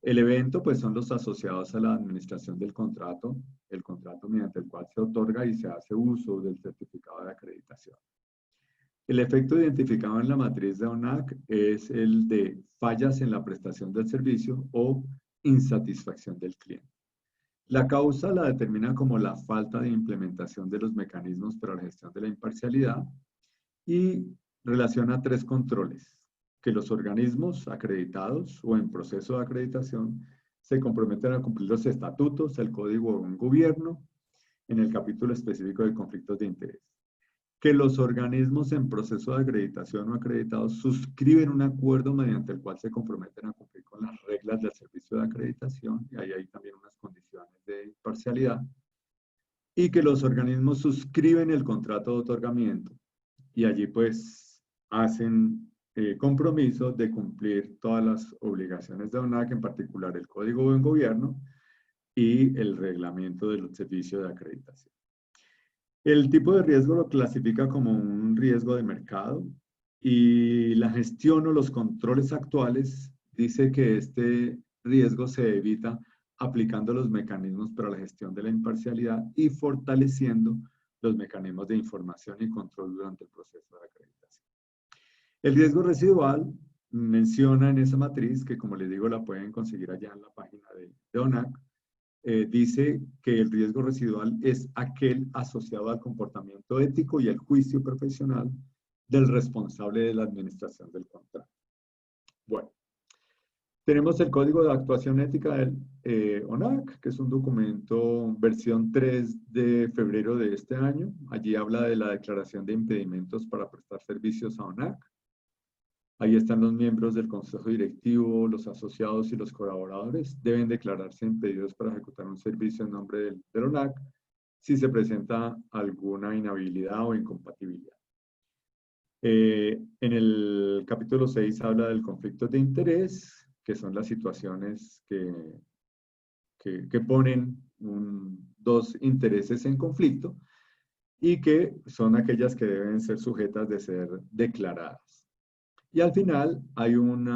El evento pues son los asociados a la administración del contrato, el contrato mediante el cual se otorga y se hace uso del certificado de acreditación. El efecto identificado en la matriz de ONAC es el de fallas en la prestación del servicio o insatisfacción del cliente. La causa la determina como la falta de implementación de los mecanismos para la gestión de la imparcialidad y relaciona 3 controles: que los organismos acreditados o en proceso de acreditación se comprometen a cumplir los estatutos, el código de buen gobierno, en el capítulo específico de conflictos de interés. Que los organismos en proceso de acreditación o acreditados suscriben un acuerdo mediante el cual se comprometen a cumplir con las reglas del servicio de acreditación, y ahí hay también unas condiciones de imparcialidad, y que los organismos suscriben el contrato de otorgamiento, y allí pues hacen compromiso de cumplir todas las obligaciones de ONAC, en particular el Código de Buen Gobierno y el reglamento del servicio de acreditación. El tipo de riesgo lo clasifica como un riesgo de mercado y la gestión o los controles actuales dice que este riesgo se evita aplicando los mecanismos para la gestión de la imparcialidad y fortaleciendo los mecanismos de información y control durante el proceso de acreditación. El riesgo residual menciona en esa matriz, que como les digo la pueden conseguir allá en la página de ONAC, dice que el riesgo residual es aquel asociado al comportamiento ético y el juicio profesional del responsable de la administración del contrato. Bueno, Tenemos el Código de Actuación Ética del ONAC, que es un documento versión 3 de febrero de este año. Allí habla de la declaración de impedimentos para prestar servicios a ONAC. Ahí están los miembros del consejo directivo, los asociados y los colaboradores. Deben declararse impedidos para ejecutar un servicio en nombre del ONAC si se presenta alguna inhabilidad o incompatibilidad. En el capítulo 6 habla del conflicto de interés, que son las situaciones que ponen dos intereses en conflicto y que son aquellas que deben ser sujetas de ser declaradas. Y al final hay un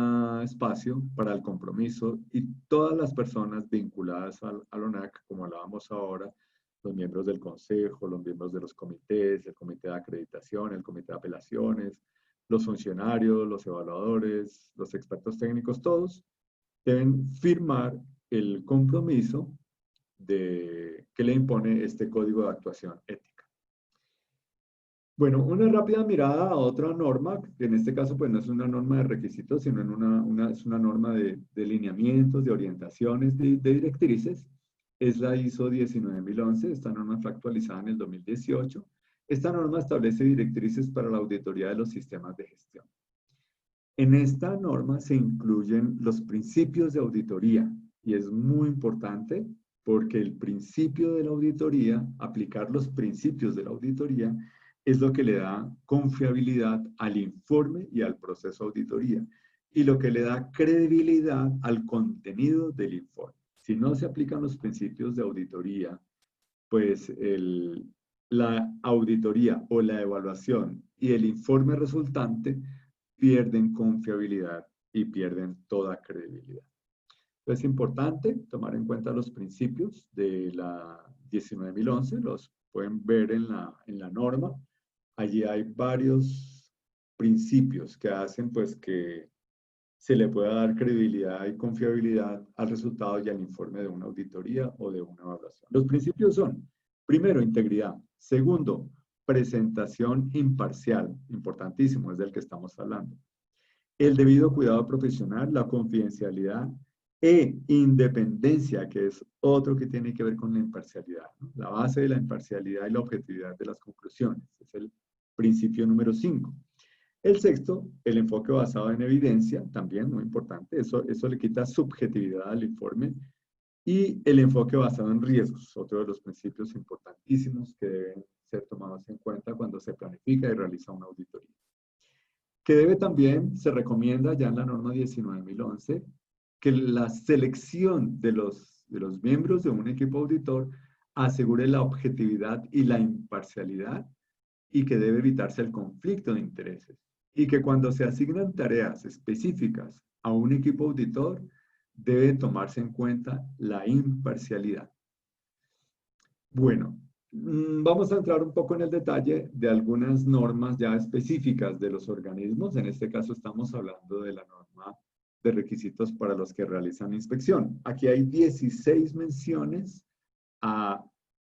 espacio para el compromiso y todas las personas vinculadas al ONAC, como hablábamos ahora, los miembros del consejo, los miembros de los comités, el comité de acreditación, el comité de apelaciones, los funcionarios, los evaluadores, los expertos técnicos, todos deben firmar el compromiso que le impone este código de actuación ética. Bueno, una rápida mirada a otra norma, que en este caso pues no es una norma de requisitos, sino es una norma de lineamientos, de orientaciones, de directrices. Es la ISO 19011, esta norma fue actualizada en el 2018. Esta norma establece directrices para la auditoría de los sistemas de gestión. En esta norma se incluyen los principios de auditoría y es muy importante porque el principio de la auditoría, aplicar los principios de la auditoría, es lo que le da confiabilidad al informe y al proceso de auditoría y lo que le da credibilidad al contenido del informe. Si no se aplican los principios de auditoría, pues la auditoría o la evaluación y el informe resultante pierden confiabilidad y pierden toda credibilidad. Es importante tomar en cuenta los principios de la 19011, los pueden ver en la norma. Allí hay varios principios que hacen pues que se le pueda dar credibilidad y confiabilidad al resultado y al informe de una auditoría o de una evaluación. Los principios son, primero, integridad. Segundo, presentación imparcial, importantísimo, es del que estamos hablando. El debido cuidado profesional, la confidencialidad e independencia, que es otro que tiene que ver con la imparcialidad, ¿no? La base de la imparcialidad y la objetividad de las conclusiones. Es el principio número 5. El sexto, el enfoque basado en evidencia, también muy importante. Eso le quita subjetividad al informe. Y el enfoque basado en riesgos, otro de los principios importantísimos que deben ser tomados en cuenta cuando se planifica y realiza una auditoría. Que debe también, se recomienda ya en la norma 19011, que la selección de los miembros de un equipo auditor asegure la objetividad y la imparcialidad y que debe evitarse el conflicto de intereses. Y que cuando se asignan tareas específicas a un equipo auditor, debe tomarse en cuenta la imparcialidad. Bueno, vamos a entrar un poco en el detalle de algunas normas ya específicas de los organismos. En este caso estamos hablando de la norma de requisitos para los que realizan inspección. Aquí hay 16 menciones a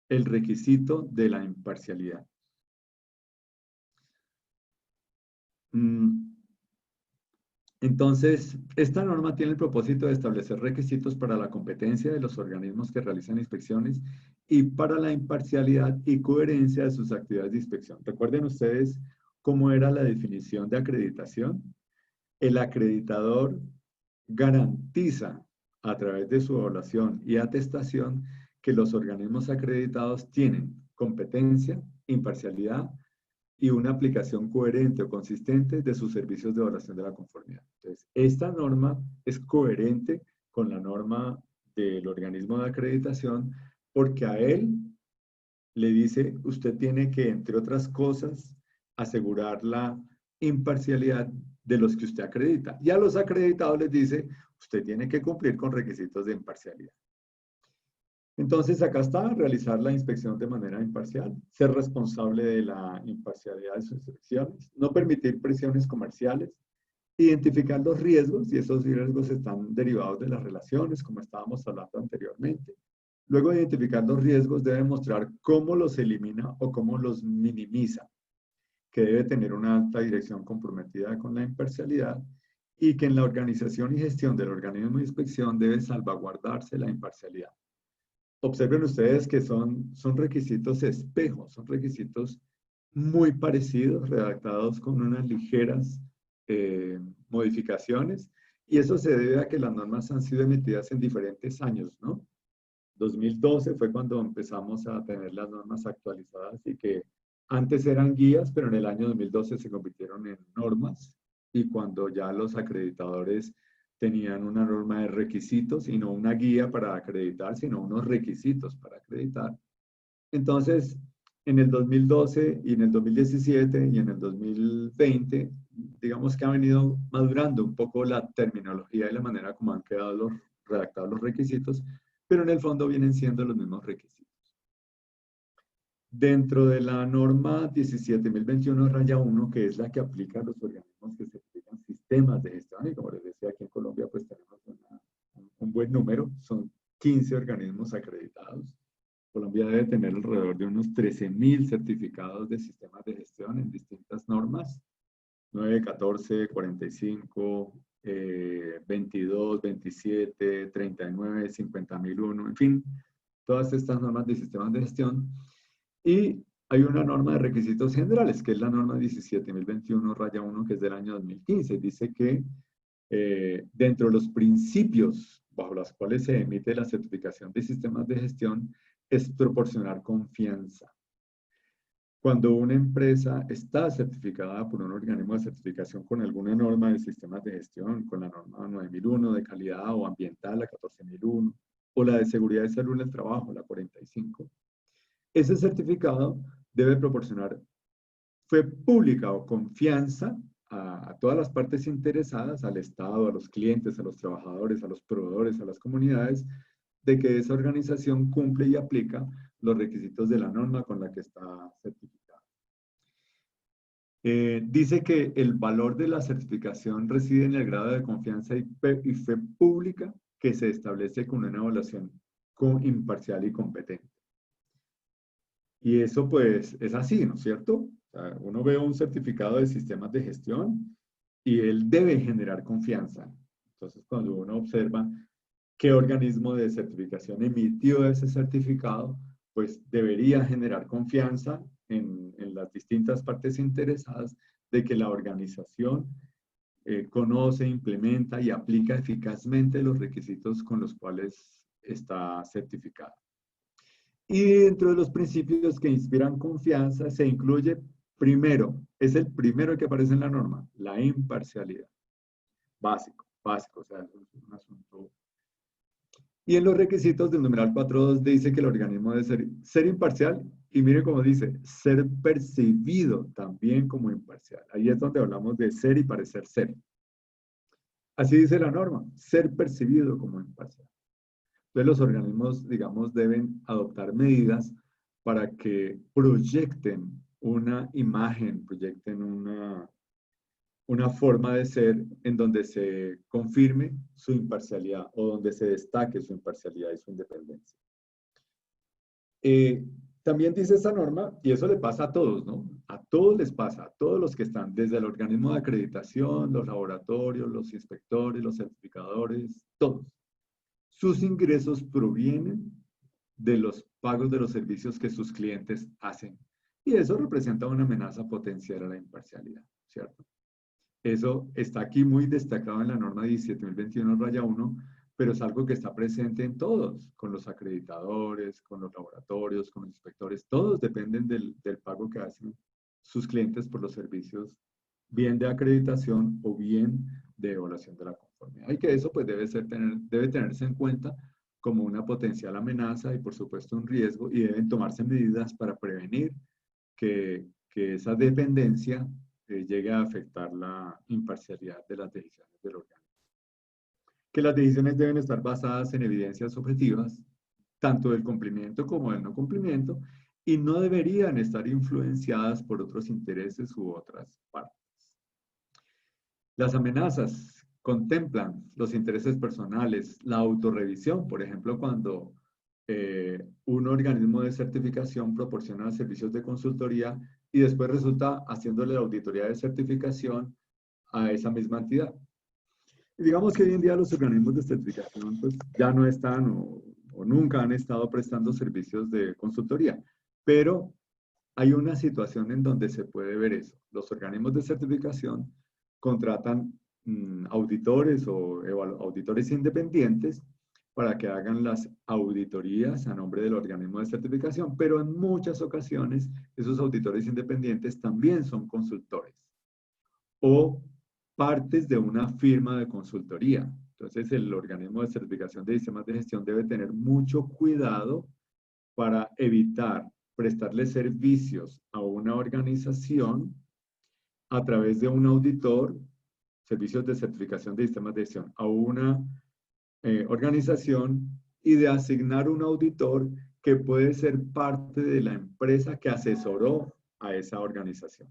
el requisito de la imparcialidad. Entonces, esta norma tiene el propósito de establecer requisitos para la competencia de los organismos que realizan inspecciones y para la imparcialidad y coherencia de sus actividades de inspección. Recuerden ustedes cómo era la definición de acreditación. El acreditador garantiza a través de su evaluación y atestación que los organismos acreditados tienen competencia, imparcialidad y una aplicación coherente o consistente de sus servicios de evaluación de la conformidad. Entonces, esta norma es coherente con la norma del organismo de acreditación porque a él le dice, usted tiene que, entre otras cosas, asegurar la imparcialidad de los que usted acredita. Y a los acreditados les dice, usted tiene que cumplir con requisitos de imparcialidad. Entonces, acá está, realizar la inspección de manera imparcial, ser responsable de la imparcialidad de sus inspecciones, no permitir presiones comerciales, identificar los riesgos, y esos riesgos están derivados de las relaciones, como estábamos hablando anteriormente. Luego de identificar los riesgos, debe mostrar cómo los elimina o cómo los minimiza, que debe tener una alta dirección comprometida con la imparcialidad, y que en la organización y gestión del organismo de inspección debe salvaguardarse la imparcialidad. Observen ustedes que son requisitos espejos, son requisitos muy parecidos, redactados con unas ligeras modificaciones, y eso se debe a que las normas han sido emitidas en diferentes años, ¿no? 2012 fue cuando empezamos a tener las normas actualizadas y que antes eran guías, pero en el año 2012 se convirtieron en normas, y cuando ya los acreditadores tenían una norma de requisitos y no una guía para acreditar, sino unos requisitos para acreditar. Entonces, en el 2012 y en el 2017 y en el 2020, digamos que ha venido madurando un poco la terminología y la manera como han quedado redactados los requisitos, pero en el fondo vienen siendo los mismos requisitos. Dentro de la norma 17.021-1, que es la que aplica a los organismos que certifican sistemas de gestión, y como les decía, aquí en Colombia pues tenemos un buen número, son 15 organismos acreditados. Colombia debe tener alrededor de unos 13.000 certificados de sistemas de gestión en distintas normas, 9, 14, 45, 22, 27, 39, 50.001, en fin, todas estas normas de sistemas de gestión. Y hay una norma de requisitos generales, que es la norma 17.021-1, que es del año 2015. Dice que dentro de los principios bajo los cuales se emite la certificación de sistemas de gestión es proporcionar confianza. Cuando una empresa está certificada por un organismo de certificación con alguna norma de sistemas de gestión, con la norma 9001 de calidad o ambiental, la 14001, o la de seguridad y salud en el trabajo, la 45, ese certificado debe proporcionar fe pública o confianza a todas las partes interesadas, al Estado, a los clientes, a los trabajadores, a los proveedores, a las comunidades, de que esa organización cumple y aplica los requisitos de la norma con la que está certificada. Dice que el valor de la certificación reside en el grado de confianza y fe pública que se establece con una evaluación imparcial y competente. Y eso pues es así, ¿no es cierto? O sea, uno ve un certificado de sistemas de gestión y él debe generar confianza. Entonces, cuando uno observa qué organismo de certificación emitió ese certificado, pues debería generar confianza en las distintas partes interesadas de que la organización conoce, implementa y aplica eficazmente los requisitos con los cuales está certificada. Y dentro de los principios que inspiran confianza se incluye primero, es el primero que aparece en la norma, la imparcialidad. Básico, o sea, es un asunto. Y en los requisitos del numeral 4.2 dice que el organismo debe ser imparcial, y mire cómo dice, ser percibido también como imparcial. Ahí es donde hablamos de ser y parecer ser. Así dice la norma, ser percibido como imparcial. Entonces los organismos, digamos, deben adoptar medidas para que proyecten una imagen, proyecten una forma de ser en donde se confirme su imparcialidad o donde se destaque su imparcialidad y su independencia. También dice esta norma, y eso le pasa a todos, ¿no? A todos les pasa, a todos los que están, desde el organismo de acreditación, los laboratorios, los inspectores, los certificadores, todos. Sus ingresos provienen de los pagos de los servicios que sus clientes hacen. Y eso representa una amenaza potencial a la imparcialidad, ¿cierto? Eso está aquí muy destacado en la norma 17.021-1, pero es algo que está presente en todos, con los acreditadores, con los laboratorios, con los inspectores. Todos dependen del pago que hacen sus clientes por los servicios, bien de acreditación o bien de evaluación de la conformidad. Y que eso pues debe tenerse en cuenta como una potencial amenaza y por supuesto un riesgo, y deben tomarse medidas para prevenir que esa dependencia llegue a afectar la imparcialidad de las decisiones del organismo. Que las decisiones deben estar basadas en evidencias objetivas, tanto del cumplimiento como del no cumplimiento, y no deberían estar influenciadas por otros intereses u otras partes. Las amenazas contemplan los intereses personales, la autorrevisión, por ejemplo, cuando un organismo de certificación proporciona servicios de consultoría y después resulta haciéndole la auditoría de certificación a esa misma entidad. Y digamos que hoy en día los organismos de certificación pues, ya no están o nunca han estado prestando servicios de consultoría, pero hay una situación en donde se puede ver eso. Los organismos de certificación contratan auditores o auditores independientes para que hagan las auditorías a nombre del organismo de certificación, pero en muchas ocasiones esos auditores independientes también son consultores o partes de una firma de consultoría. Entonces, el organismo de certificación de sistemas de gestión debe tener mucho cuidado para evitar prestarle servicios a una organización a través de un auditor, servicios de certificación de sistemas de gestión, a una organización y de asignar un auditor que puede ser parte de la empresa que asesoró a esa organización.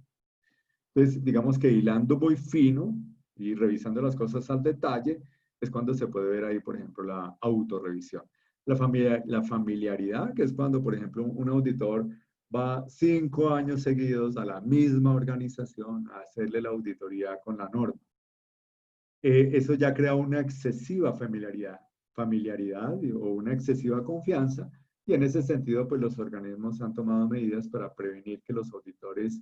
Entonces, digamos que hilando muy fino y revisando las cosas al detalle, es cuando se puede ver ahí, por ejemplo, la autorrevisión. La familiaridad, que es cuando, por ejemplo, un auditor va 5 años seguidos a la misma organización a hacerle la auditoría con la norma. Eso ya crea una excesiva familiaridad o una excesiva confianza, y en ese sentido, pues los organismos han tomado medidas para prevenir que los auditores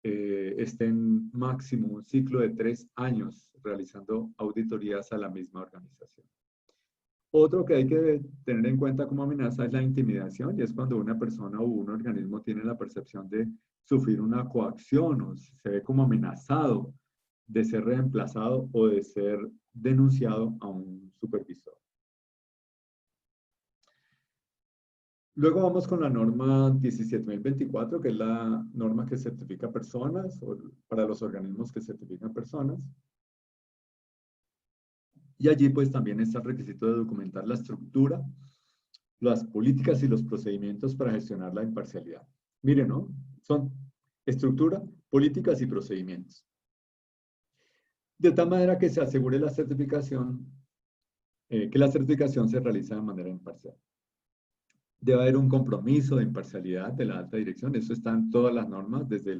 estén máximo un ciclo de 3 años realizando auditorías a la misma organización. Otro que hay que tener en cuenta como amenaza es la intimidación, y es cuando una persona o un organismo tiene la percepción de sufrir una coacción o se ve como amenazado de ser reemplazado o de ser denunciado a un supervisor. Luego vamos con la norma 17.024, que es la norma que certifica personas o para los organismos que certifican personas. Y allí pues también está el requisito de documentar la estructura, las políticas y los procedimientos para gestionar la imparcialidad. Miren, ¿no? Son estructura, políticas y procedimientos. De tal manera que se asegure la certificación, que la certificación se realiza de manera imparcial. Debe haber un compromiso de imparcialidad de la alta dirección. Eso está en todas las normas, desde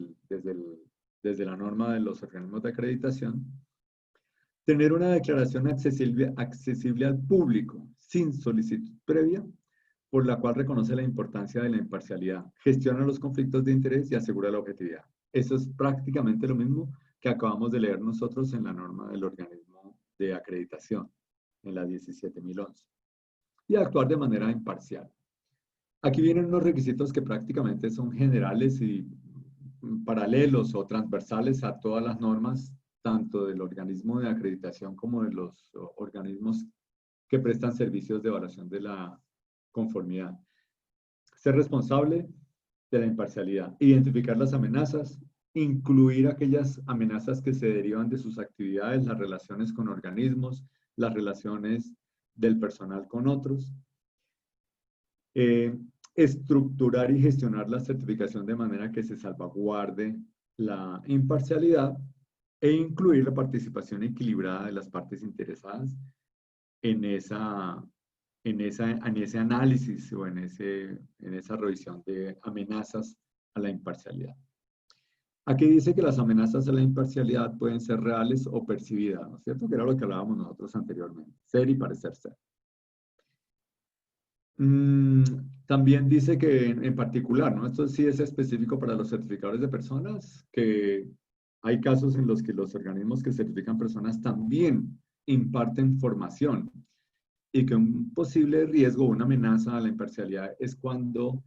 la norma de los organismos de acreditación. Tener una declaración accesible al público sin solicitud previa, por la cual reconoce la importancia de la imparcialidad, gestiona los conflictos de interés y asegura la objetividad. Eso es prácticamente lo mismo que acabamos de leer nosotros en la norma del organismo de acreditación, en la 17.011. Y actuar de manera imparcial. Aquí vienen unos requisitos que prácticamente son generales y paralelos o transversales a todas las normas, tanto del organismo de acreditación como de los organismos que prestan servicios de evaluación de la conformidad. Ser responsable de la imparcialidad, identificar las amenazas, incluir aquellas amenazas que se derivan de sus actividades, las relaciones con organismos, las relaciones del personal con otros, estructurar y gestionar la certificación de manera que se salvaguarde la imparcialidad e incluir la participación equilibrada de las partes interesadas en ese análisis o en esa revisión de amenazas a la imparcialidad. Aquí dice que las amenazas a la imparcialidad pueden ser reales o percibidas, ¿no es cierto? Que era lo que hablábamos nosotros anteriormente, ser y parecer ser. También dice que en particular, ¿no? Esto sí es específico para los certificadores de personas, que hay casos en los que los organismos que certifican personas también imparten formación, y que un posible riesgo o una amenaza a la imparcialidad es cuando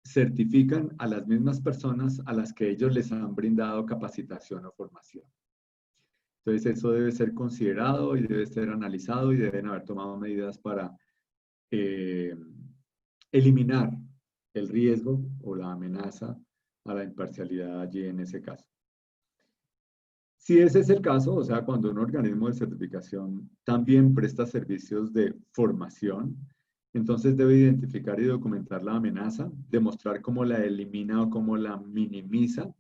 certifican a las mismas personas a las que ellos les han brindado capacitación o formación. Entonces eso debe ser considerado y debe ser analizado y deben haber tomado medidas para eliminar el riesgo o la amenaza a la imparcialidad allí en ese caso. Si ese es el caso, o sea, cuando un organismo de certificación también presta servicios de formación, entonces debe identificar y documentar la amenaza, demostrar cómo la elimina o cómo la minimiza.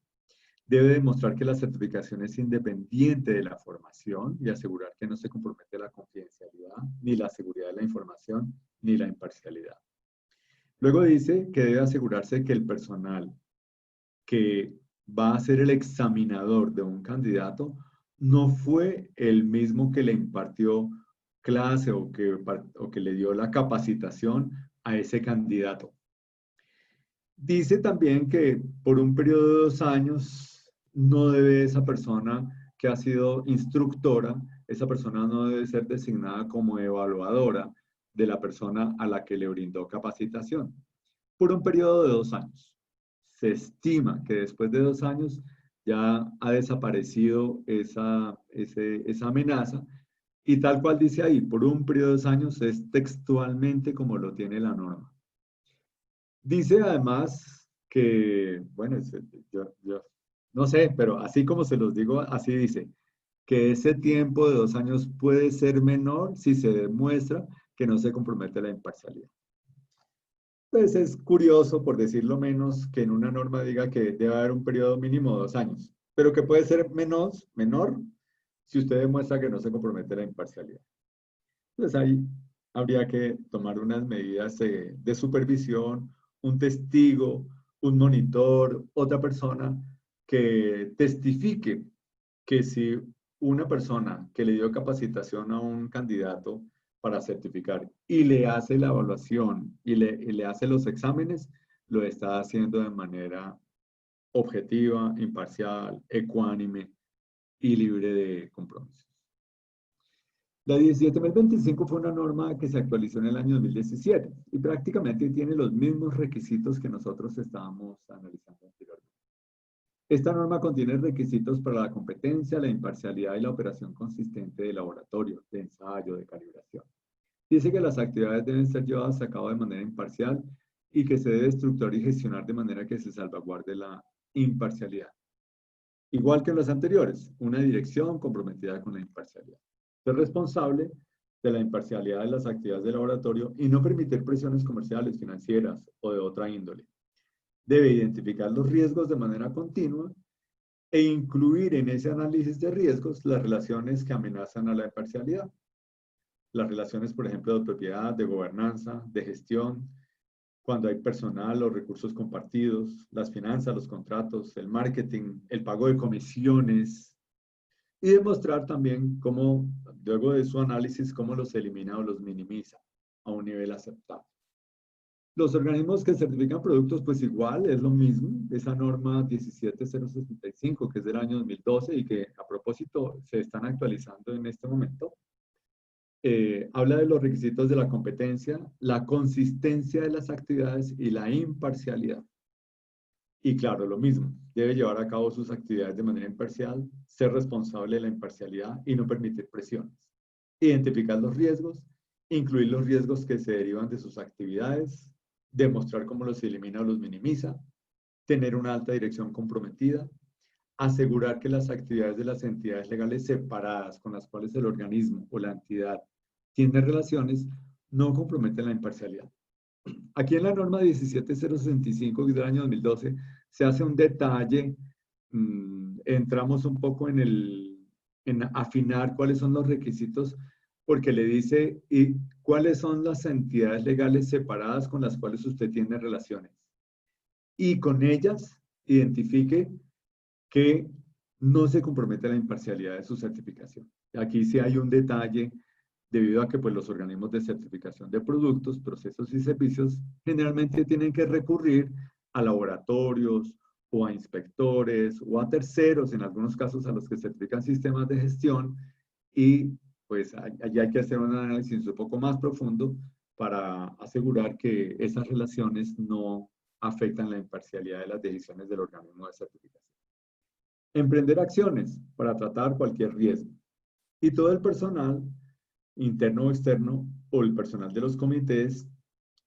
Debe demostrar que la certificación es independiente de la formación y asegurar que no se compromete la confidencialidad, ni la seguridad de la información, ni la imparcialidad. Luego dice que debe asegurarse que el personal que va a ser el examinador de un candidato no fue el mismo que le impartió clase o que le dio la capacitación a ese candidato. Dice también que por un periodo de 2 años no debe esa persona que ha sido instructora, esa persona no debe ser designada como evaluadora de la persona a la que le brindó capacitación. Por un periodo de 2 años. Se estima que después de 2 años ya ha desaparecido esa amenaza y tal cual dice ahí, por un periodo de 2 años es textualmente como lo tiene la norma. Dice además que, bueno, yo no sé, pero así como se los digo, así dice, que ese tiempo de 2 años puede ser menor si se demuestra que no se compromete la imparcialidad. Entonces es curioso, por decirlo menos, que en una norma diga que debe haber un periodo mínimo de 2 años, pero que puede ser menor si usted demuestra que no se compromete la imparcialidad. Entonces ahí habría que tomar unas medidas de supervisión, un testigo, un monitor, otra persona que testifique que si una persona que le dio capacitación a un candidato para certificar y le hace la evaluación y le hace los exámenes, lo está haciendo de manera objetiva, imparcial, ecuánime y libre de compromisos. La 17.025 fue una norma que se actualizó en el año 2017 y prácticamente tiene los mismos requisitos que nosotros estábamos analizando anteriormente. Esta norma contiene requisitos para la competencia, la imparcialidad y la operación consistente de laboratorio, de ensayo, de calibración. Dice que las actividades deben ser llevadas a cabo de manera imparcial y que se debe estructurar y gestionar de manera que se salvaguarde la imparcialidad. Igual que en las anteriores, una dirección comprometida con la imparcialidad. Ser responsable de la imparcialidad de las actividades de laboratorio y no permitir presiones comerciales, financieras o de otra índole. Debe identificar los riesgos de manera continua e incluir en ese análisis de riesgos las relaciones que amenazan a la imparcialidad. Las relaciones, por ejemplo, de propiedad, de gobernanza, de gestión, cuando hay personal o recursos compartidos, las finanzas, los contratos, el marketing, el pago de comisiones, y demostrar también cómo, luego de su análisis, cómo los elimina o los minimiza a un nivel aceptable. Los organismos que certifican productos, pues igual, es lo mismo, esa norma 17065, que es del año 2012 y que a propósito se están actualizando en este momento, habla de los requisitos de la competencia, la consistencia de las actividades y la imparcialidad. Y claro, lo mismo, debe llevar a cabo sus actividades de manera imparcial, ser responsable de la imparcialidad y no permitir presiones. Identificar los riesgos, incluir los riesgos que se derivan de sus actividades, demostrar cómo los elimina o los minimiza, tener una alta dirección comprometida, asegurar que las actividades de las entidades legales separadas con las cuales el organismo o la entidad tiene relaciones no comprometen la imparcialidad. Aquí en la norma 17065 del año 2012 se hace un detalle, entramos un poco en afinar cuáles son los requisitos, porque le dice y cuáles son las entidades legales separadas con las cuales usted tiene relaciones. Y con ellas identifique que no se compromete la imparcialidad de su certificación. Aquí sí hay un detalle debido a que pues, los organismos de certificación de productos, procesos y servicios generalmente tienen que recurrir a laboratorios o a inspectores o a terceros, en algunos casos a los que certifican sistemas de gestión, y pues allí hay que hacer un análisis un poco más profundo para asegurar que esas relaciones no afectan la imparcialidad de las decisiones del organismo de certificación. Emprender acciones para tratar cualquier riesgo. Y todo el personal interno o externo, o el personal de los comités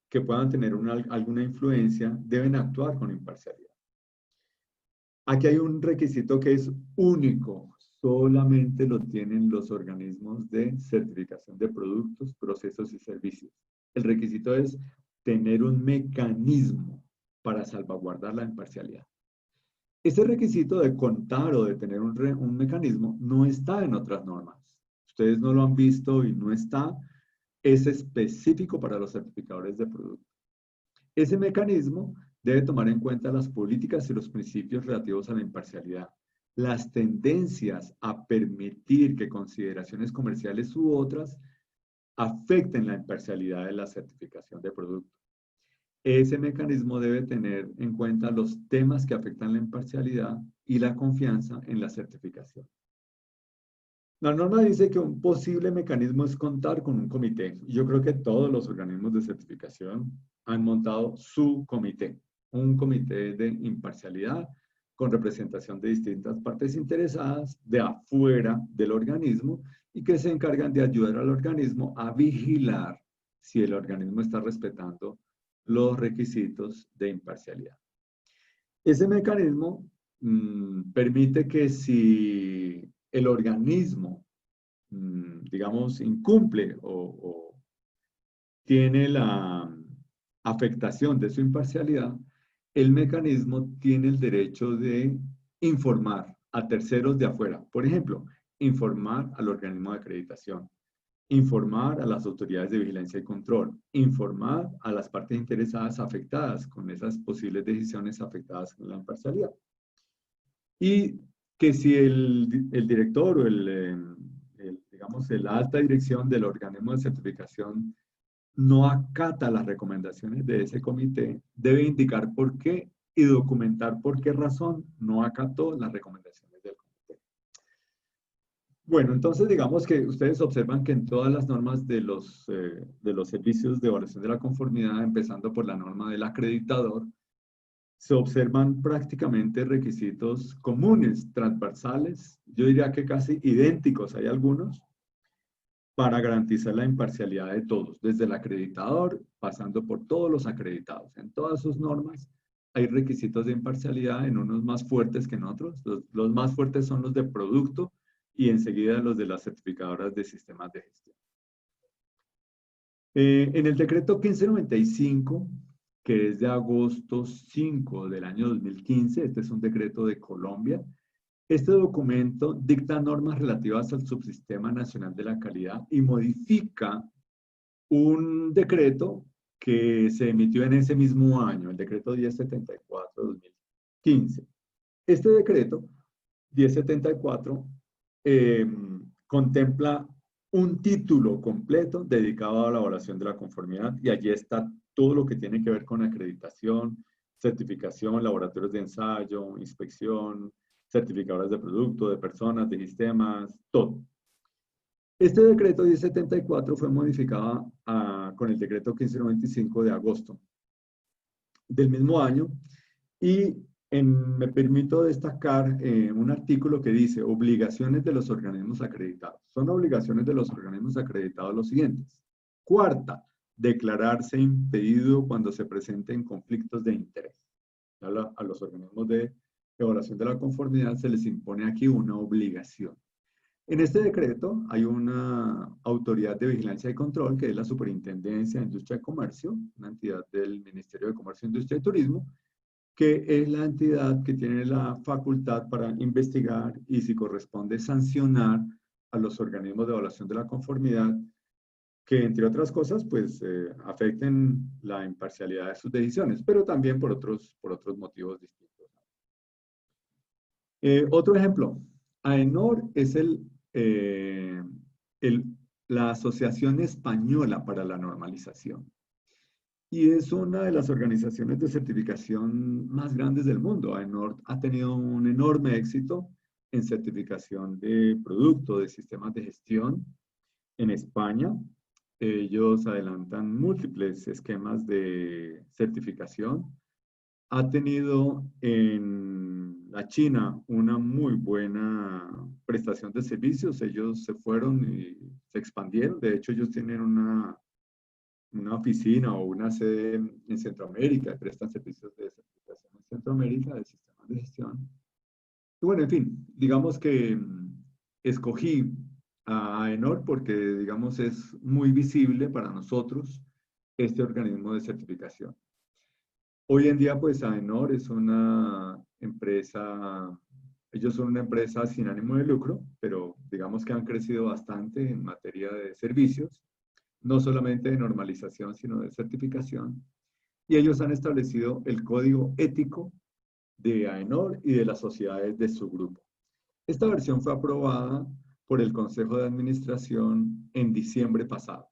que puedan tener alguna influencia, deben actuar con imparcialidad. Aquí hay un requisito que es único, solamente lo tienen los organismos de certificación de productos, procesos y servicios. El requisito es tener un mecanismo para salvaguardar la imparcialidad. Ese requisito de contar o de tener un mecanismo no está en otras normas. Ustedes no lo han visto y no está, es específico para los certificadores de productos. Ese mecanismo debe tomar en cuenta las políticas y los principios relativos a la imparcialidad, las tendencias a permitir que consideraciones comerciales u otras afecten la imparcialidad de la certificación de producto. Ese mecanismo debe tener en cuenta los temas que afectan la imparcialidad y la confianza en la certificación. La norma dice que un posible mecanismo es contar con un comité. Yo creo que todos los organismos de certificación han montado su comité, un comité de imparcialidad con representación de distintas partes interesadas de afuera del organismo y que se encargan de ayudar al organismo a vigilar si el organismo está respetando los requisitos de imparcialidad. Ese mecanismo permite que si el organismo, digamos, incumple o tiene la afectación de su imparcialidad, el mecanismo tiene el derecho de informar a terceros de afuera. Por ejemplo, informar al organismo de acreditación, informar a las autoridades de vigilancia y control, informar a las partes interesadas afectadas con esas posibles decisiones afectadas con la imparcialidad. Y que si el director o digamos, la alta dirección del organismo de certificación no acata las recomendaciones de ese comité, debe indicar por qué y documentar por qué razón no acató las recomendaciones del comité. Bueno, entonces digamos que ustedes observan que en todas las normas de los servicios de evaluación de la conformidad, empezando por la norma del acreditador, se observan prácticamente requisitos comunes, transversales, yo diría que casi idénticos, hay algunos, para garantizar la imparcialidad de todos, desde el acreditador, pasando por todos los acreditados. En todas sus normas hay requisitos de imparcialidad, en unos más fuertes que en otros. Los más fuertes son los de producto y enseguida los de las certificadoras de sistemas de gestión. En el decreto 1595, que es de agosto 5 del año 2015, este es un decreto de Colombia. Este documento dicta normas relativas al Subsistema Nacional de la Calidad y modifica un decreto que se emitió en ese mismo año, el decreto 1074-2015. Este decreto 1074 contempla un título completo dedicado a la evaluación de la conformidad y allí está todo lo que tiene que ver con acreditación, certificación, laboratorios de ensayo, inspección, certificadoras de producto, de personas, de sistemas, todo. Este decreto 1074 fue modificado con el decreto 1595 de agosto del mismo año y me permito destacar un artículo que dice obligaciones de los organismos acreditados. Son obligaciones de los organismos acreditados los siguientes. Cuarta, declararse impedido cuando se presenten conflictos de interés. A los organismos de evaluación de la conformidad se les impone aquí una obligación. En este decreto hay una autoridad de vigilancia y control que es la Superintendencia de Industria y Comercio, una entidad del Ministerio de Comercio, Industria y Turismo, que es la entidad que tiene la facultad para investigar y, si corresponde, sancionar a los organismos de evaluación de la conformidad que, entre otras cosas, pues afecten la imparcialidad de sus decisiones, pero también por otros motivos distintos. Otro ejemplo, AENOR es la Asociación Española para la Normalización. Y es una de las organizaciones de certificación más grandes del mundo. AENOR ha tenido un enorme éxito en certificación de producto, de sistemas de gestión en España. Ellos adelantan múltiples esquemas de certificación. Ha tenido en la China una muy buena prestación de servicios. Ellos se fueron y se expandieron. De hecho, ellos tienen una oficina o una sede en Centroamérica, prestan servicios de certificación en Centroamérica de sistemas de gestión. Y bueno, en fin, digamos que escogí a AENOR porque, digamos, es muy visible para nosotros este organismo de certificación. Hoy en día, pues, AENOR es una empresa, ellos son una empresa sin ánimo de lucro, pero digamos que han crecido bastante en materia de servicios, no solamente de normalización, sino de certificación. Y ellos han establecido el código ético de AENOR y de las sociedades de su grupo. Esta versión fue aprobada por el Consejo de Administración en diciembre pasado.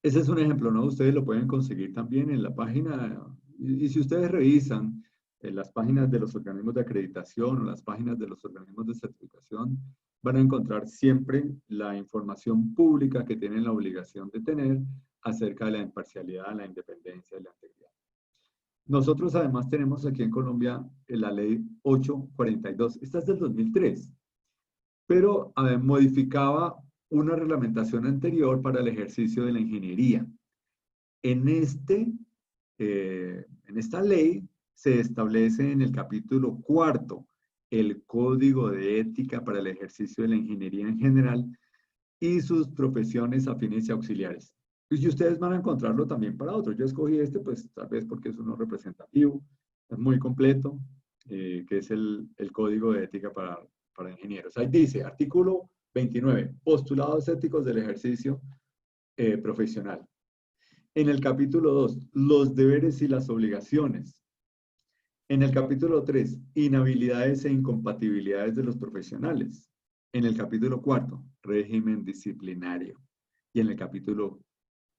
Ese es un ejemplo, ¿no? Ustedes lo pueden conseguir también en la página, y si ustedes revisan en las páginas de los organismos de acreditación o las páginas de los organismos de certificación, van a encontrar siempre la información pública que tienen la obligación de tener acerca de la imparcialidad, la independencia y la integridad. Nosotros además tenemos aquí en Colombia la ley 842, esta es del 2003, pero modificaba una reglamentación anterior para el ejercicio de la ingeniería. En esta ley se establece en el capítulo 4 el Código de Ética para el ejercicio de la ingeniería en general y sus profesiones afines y auxiliares. Y ustedes van a encontrarlo también para otros. Yo escogí este, pues tal vez porque es uno representativo, es muy completo, que es el Código de Ética para ingenieros. Ahí dice, artículo 29, postulados éticos del ejercicio profesional. En el capítulo 2, los deberes y las obligaciones. En el capítulo 3, inhabilidades e incompatibilidades de los profesionales. En el capítulo 4, régimen disciplinario. Y en el capítulo,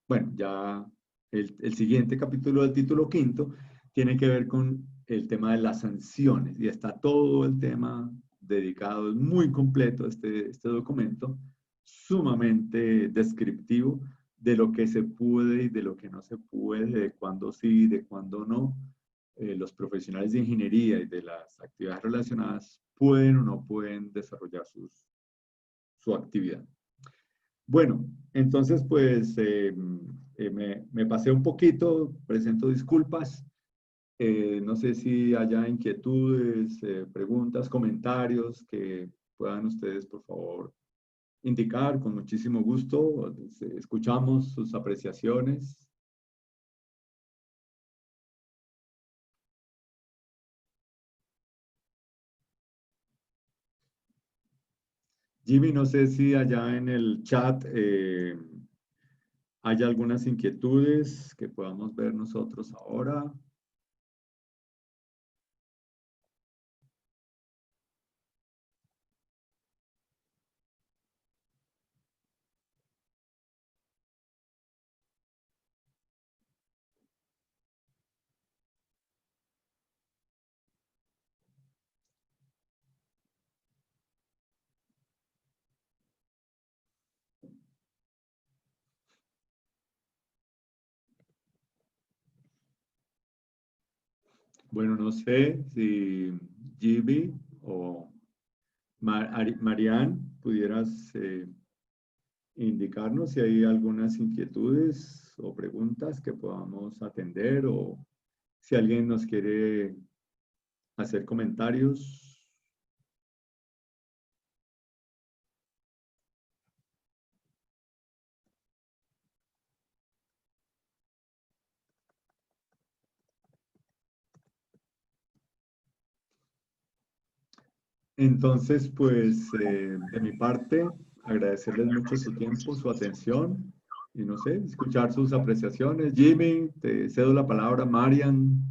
bueno, ya el siguiente capítulo del título 5 tiene que ver con el tema de las sanciones. Y está todo el tema dedicado, es muy completo este documento, sumamente descriptivo de lo que se puede y de lo que no se puede, de cuándo sí, de cuándo no. Los profesionales de ingeniería y de las actividades relacionadas pueden o no pueden desarrollar su actividad. Bueno, entonces pues me pasé un poquito, presento disculpas. No sé si haya inquietudes, preguntas, comentarios que puedan ustedes, por favor, indicar con muchísimo gusto. Escuchamos sus apreciaciones. Jimmy, no sé si allá en el chat hay algunas inquietudes que podamos ver nosotros ahora. Bueno, no sé si Jimmy o Marianne pudieras indicarnos si hay algunas inquietudes o preguntas que podamos atender o si alguien nos quiere hacer comentarios. Entonces, pues, de mi parte, agradecerles mucho su tiempo, su atención y no sé, escuchar sus apreciaciones. Jimmy, te cedo la palabra. Marian,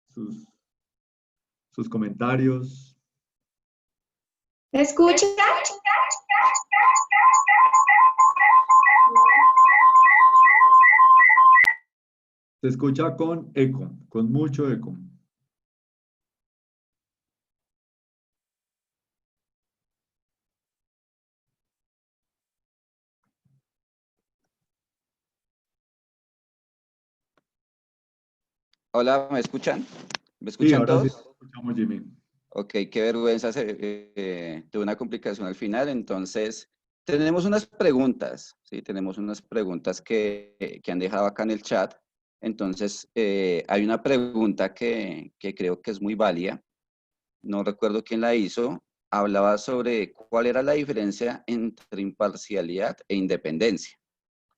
sus, sus comentarios. ¿Me escucha? Se escucha con eco, con mucho eco. Hola, ¿me escuchan? ¿Me Sí, escuchan ahora sí todos? escuchamos, Jimmy. Ok, qué vergüenza, tuve una complicación al final, entonces tenemos unas preguntas, ¿sí? Tenemos unas preguntas que han dejado acá en el chat. Entonces, hay una pregunta que creo que es muy válida, no recuerdo quién la hizo, hablaba sobre cuál era la diferencia entre imparcialidad e independencia.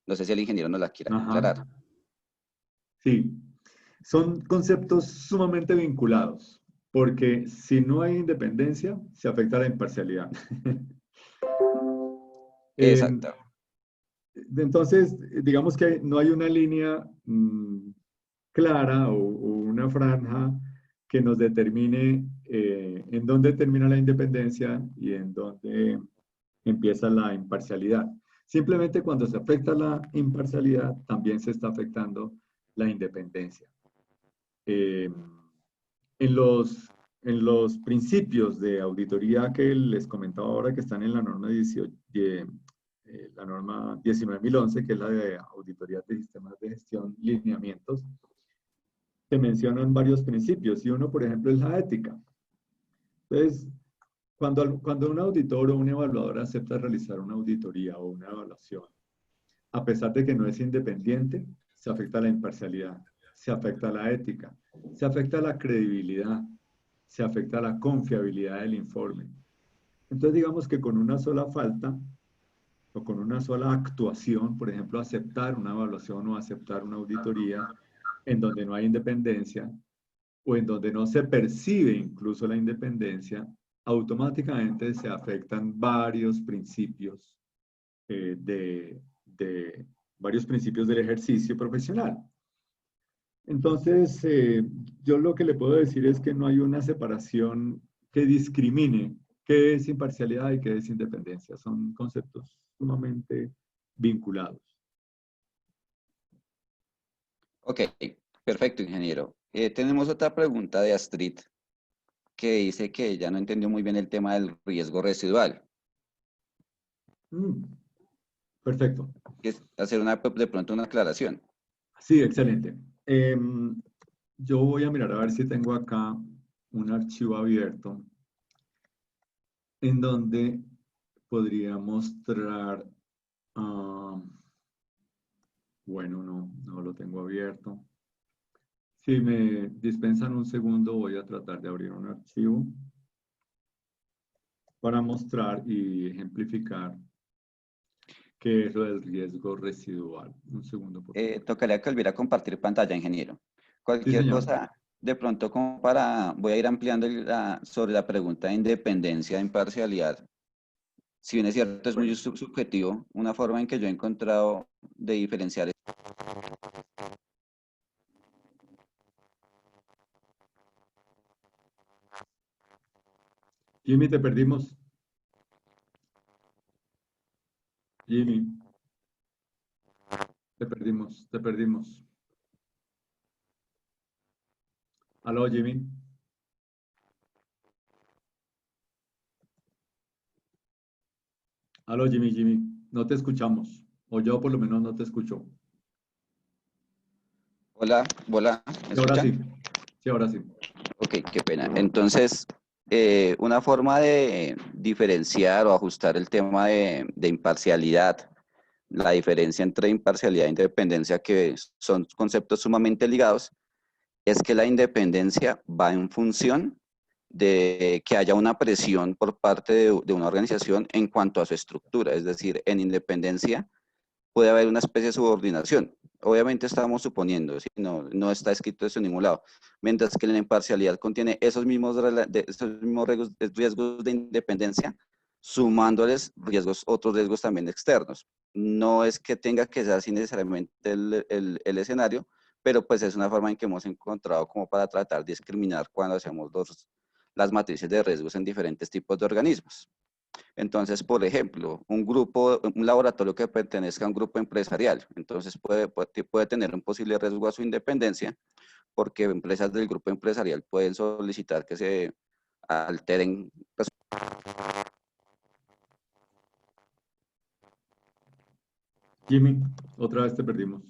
No sé si el ingeniero nos la quiera Ajá. aclarar. Sí, son conceptos sumamente vinculados, porque si no hay independencia, se afecta la imparcialidad. Eh, Exacto. entonces, digamos que no hay una línea clara o una franja que nos determine en dónde termina la independencia y en dónde empieza la imparcialidad. Simplemente cuando se afecta la imparcialidad, también se está afectando la independencia. En los principios de auditoría que les comentaba ahora, que están en la norma 19.011, que es la de auditoría de sistemas de gestión, lineamientos, se mencionan varios principios y uno, por ejemplo, es la ética. Entonces, cuando un auditor o un evaluador acepta realizar una auditoría o una evaluación, a pesar de que no es independiente, se afecta la imparcialidad, se afecta la ética, se afecta la credibilidad, se afecta la confiabilidad del informe. Entonces, digamos que con una sola falta o con una sola actuación, por ejemplo, aceptar una evaluación o aceptar una auditoría en donde no hay independencia o en donde no se percibe incluso la independencia, automáticamente se afectan varios principios varios principios del ejercicio profesional. Entonces, yo lo que le puedo decir es que no hay una separación que discrimine qué es imparcialidad y qué es independencia. Son conceptos sumamente vinculados. Ok, perfecto, ingeniero. Tenemos otra pregunta de Astrid, que dice que ella no entendió muy bien el tema del riesgo residual. Perfecto. Es hacer de pronto una aclaración. Sí, excelente. Yo voy a mirar a ver si tengo acá un archivo abierto en donde podría mostrar, bueno, no lo tengo abierto. Si me dispensan un segundo, voy a tratar de abrir un archivo para mostrar y ejemplificar qué es lo del riesgo residual. Un segundo, por favor. Tocaría que volviera a compartir pantalla, ingeniero. Cualquier Sí, cosa, de pronto como voy a ir ampliando sobre la pregunta de independencia e imparcialidad. Si bien es cierto, es muy subjetivo, una forma en que yo he encontrado de diferenciar. Jimmy, te perdimos. Jimmy. Te perdimos, te perdimos. Aló, Jimmy. Aló, Jimmy. No te escuchamos. O yo por lo menos no te escucho. Hola, ¿me Y ahora sí. escuchan? Sí, ahora sí. Ok, qué pena. Entonces, una forma de diferenciar o ajustar el tema de imparcialidad, la diferencia entre imparcialidad e independencia, que son conceptos sumamente ligados, es que la independencia va en función de que haya una presión por parte de una organización en cuanto a su estructura. Es decir, en independencia puede haber una especie de subordinación. Obviamente estamos suponiendo, ¿sí? No está escrito eso en ningún lado. Mientras que la imparcialidad contiene esos mismos riesgos de independencia, sumándoles otros riesgos también externos. No es que tenga que ser así necesariamente el escenario, pero pues es una forma en que hemos encontrado como para tratar de discriminar cuando hacemos las matrices de riesgos en diferentes tipos de organismos. Entonces, por ejemplo, un laboratorio que pertenezca a un grupo empresarial, entonces puede tener un posible riesgo a su independencia, porque empresas del grupo empresarial pueden solicitar que se alteren. Jimmy, otra vez te perdimos.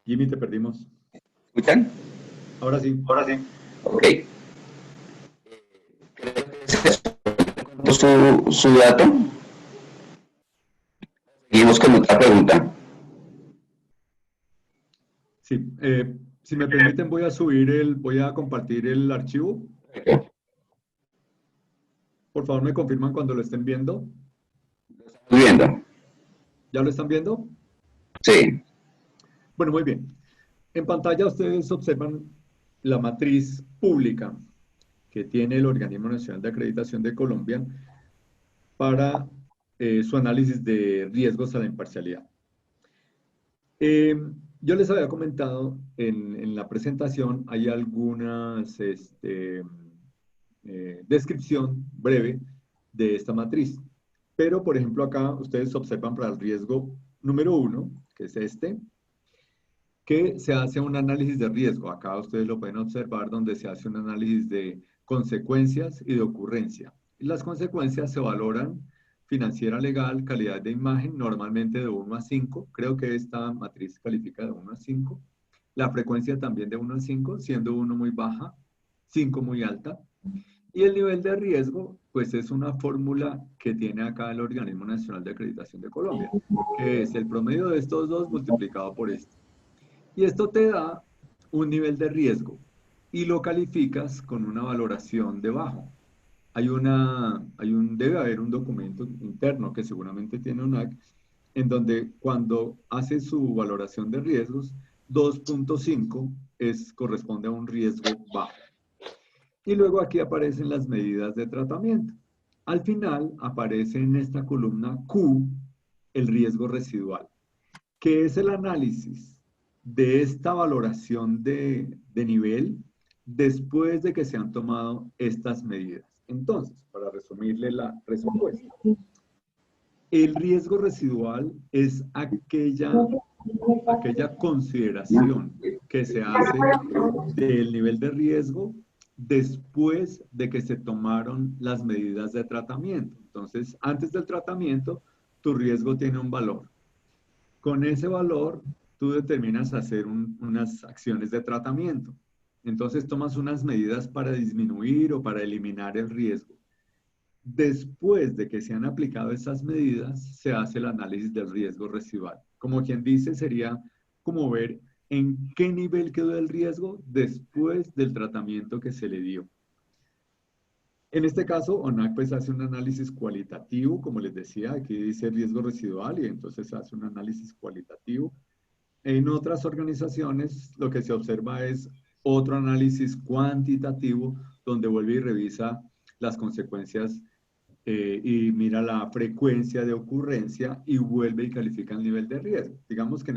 Jimmy, te perdimos. ¿Escuchan? Ahora sí. Ok. Su dato. Seguimos con otra pregunta. Sí. Si me permiten, voy a compartir el archivo. Por favor, me confirman cuando lo estén viendo. Viendo. ¿Ya lo están viendo? Sí. Bueno, muy bien. En pantalla ustedes observan la matriz pública que tiene el Organismo Nacional de Acreditación de Colombia para su análisis de riesgos a la imparcialidad. Yo les había comentado en la presentación, hay algunas descripción breve de esta matriz. Pero, por ejemplo, acá ustedes observan para el riesgo número 1, que es este, que se hace un análisis de riesgo. Acá ustedes lo pueden observar donde se hace un análisis de consecuencias y de ocurrencia. Y las consecuencias se valoran financiera legal, calidad de imagen, normalmente de 1 a 5. Creo que esta matriz califica de 1 a 5. La frecuencia también de 1 a 5, siendo 1 muy baja, 5 muy alta. Y el nivel de riesgo, pues es una fórmula que tiene acá el Organismo Nacional de Acreditación de Colombia, que es el promedio de estos dos multiplicado por este. Y esto te da un nivel de riesgo y lo calificas con una valoración de bajo. Debe haber un documento interno que seguramente tiene UNAC, en donde cuando hace su valoración de riesgos, 2.5 corresponde a un riesgo bajo. Y luego aquí aparecen las medidas de tratamiento. Al final aparece en esta columna Q el riesgo residual, que es el análisis de esta valoración de nivel después de que se han tomado estas medidas. Entonces, para resumirle la respuesta, el riesgo residual es aquella consideración que se hace del nivel de riesgo después de que se tomaron las medidas de tratamiento. Entonces, antes del tratamiento, tu riesgo tiene un valor. Con ese valor, tú determinas hacer unas acciones de tratamiento. Entonces, tomas unas medidas para disminuir o para eliminar el riesgo. Después de que se han aplicado esas medidas, se hace el análisis del riesgo residual. Como quien dice, sería como ver en qué nivel quedó el riesgo después del tratamiento que se le dio. En este caso, ONAC pues hace un análisis cualitativo, como les decía, aquí dice riesgo residual y entonces hace un análisis cualitativo. En otras organizaciones lo que se observa es otro análisis cuantitativo donde vuelve y revisa las consecuencias y mira la frecuencia de ocurrencia y vuelve y califica el nivel de riesgo. Digamos que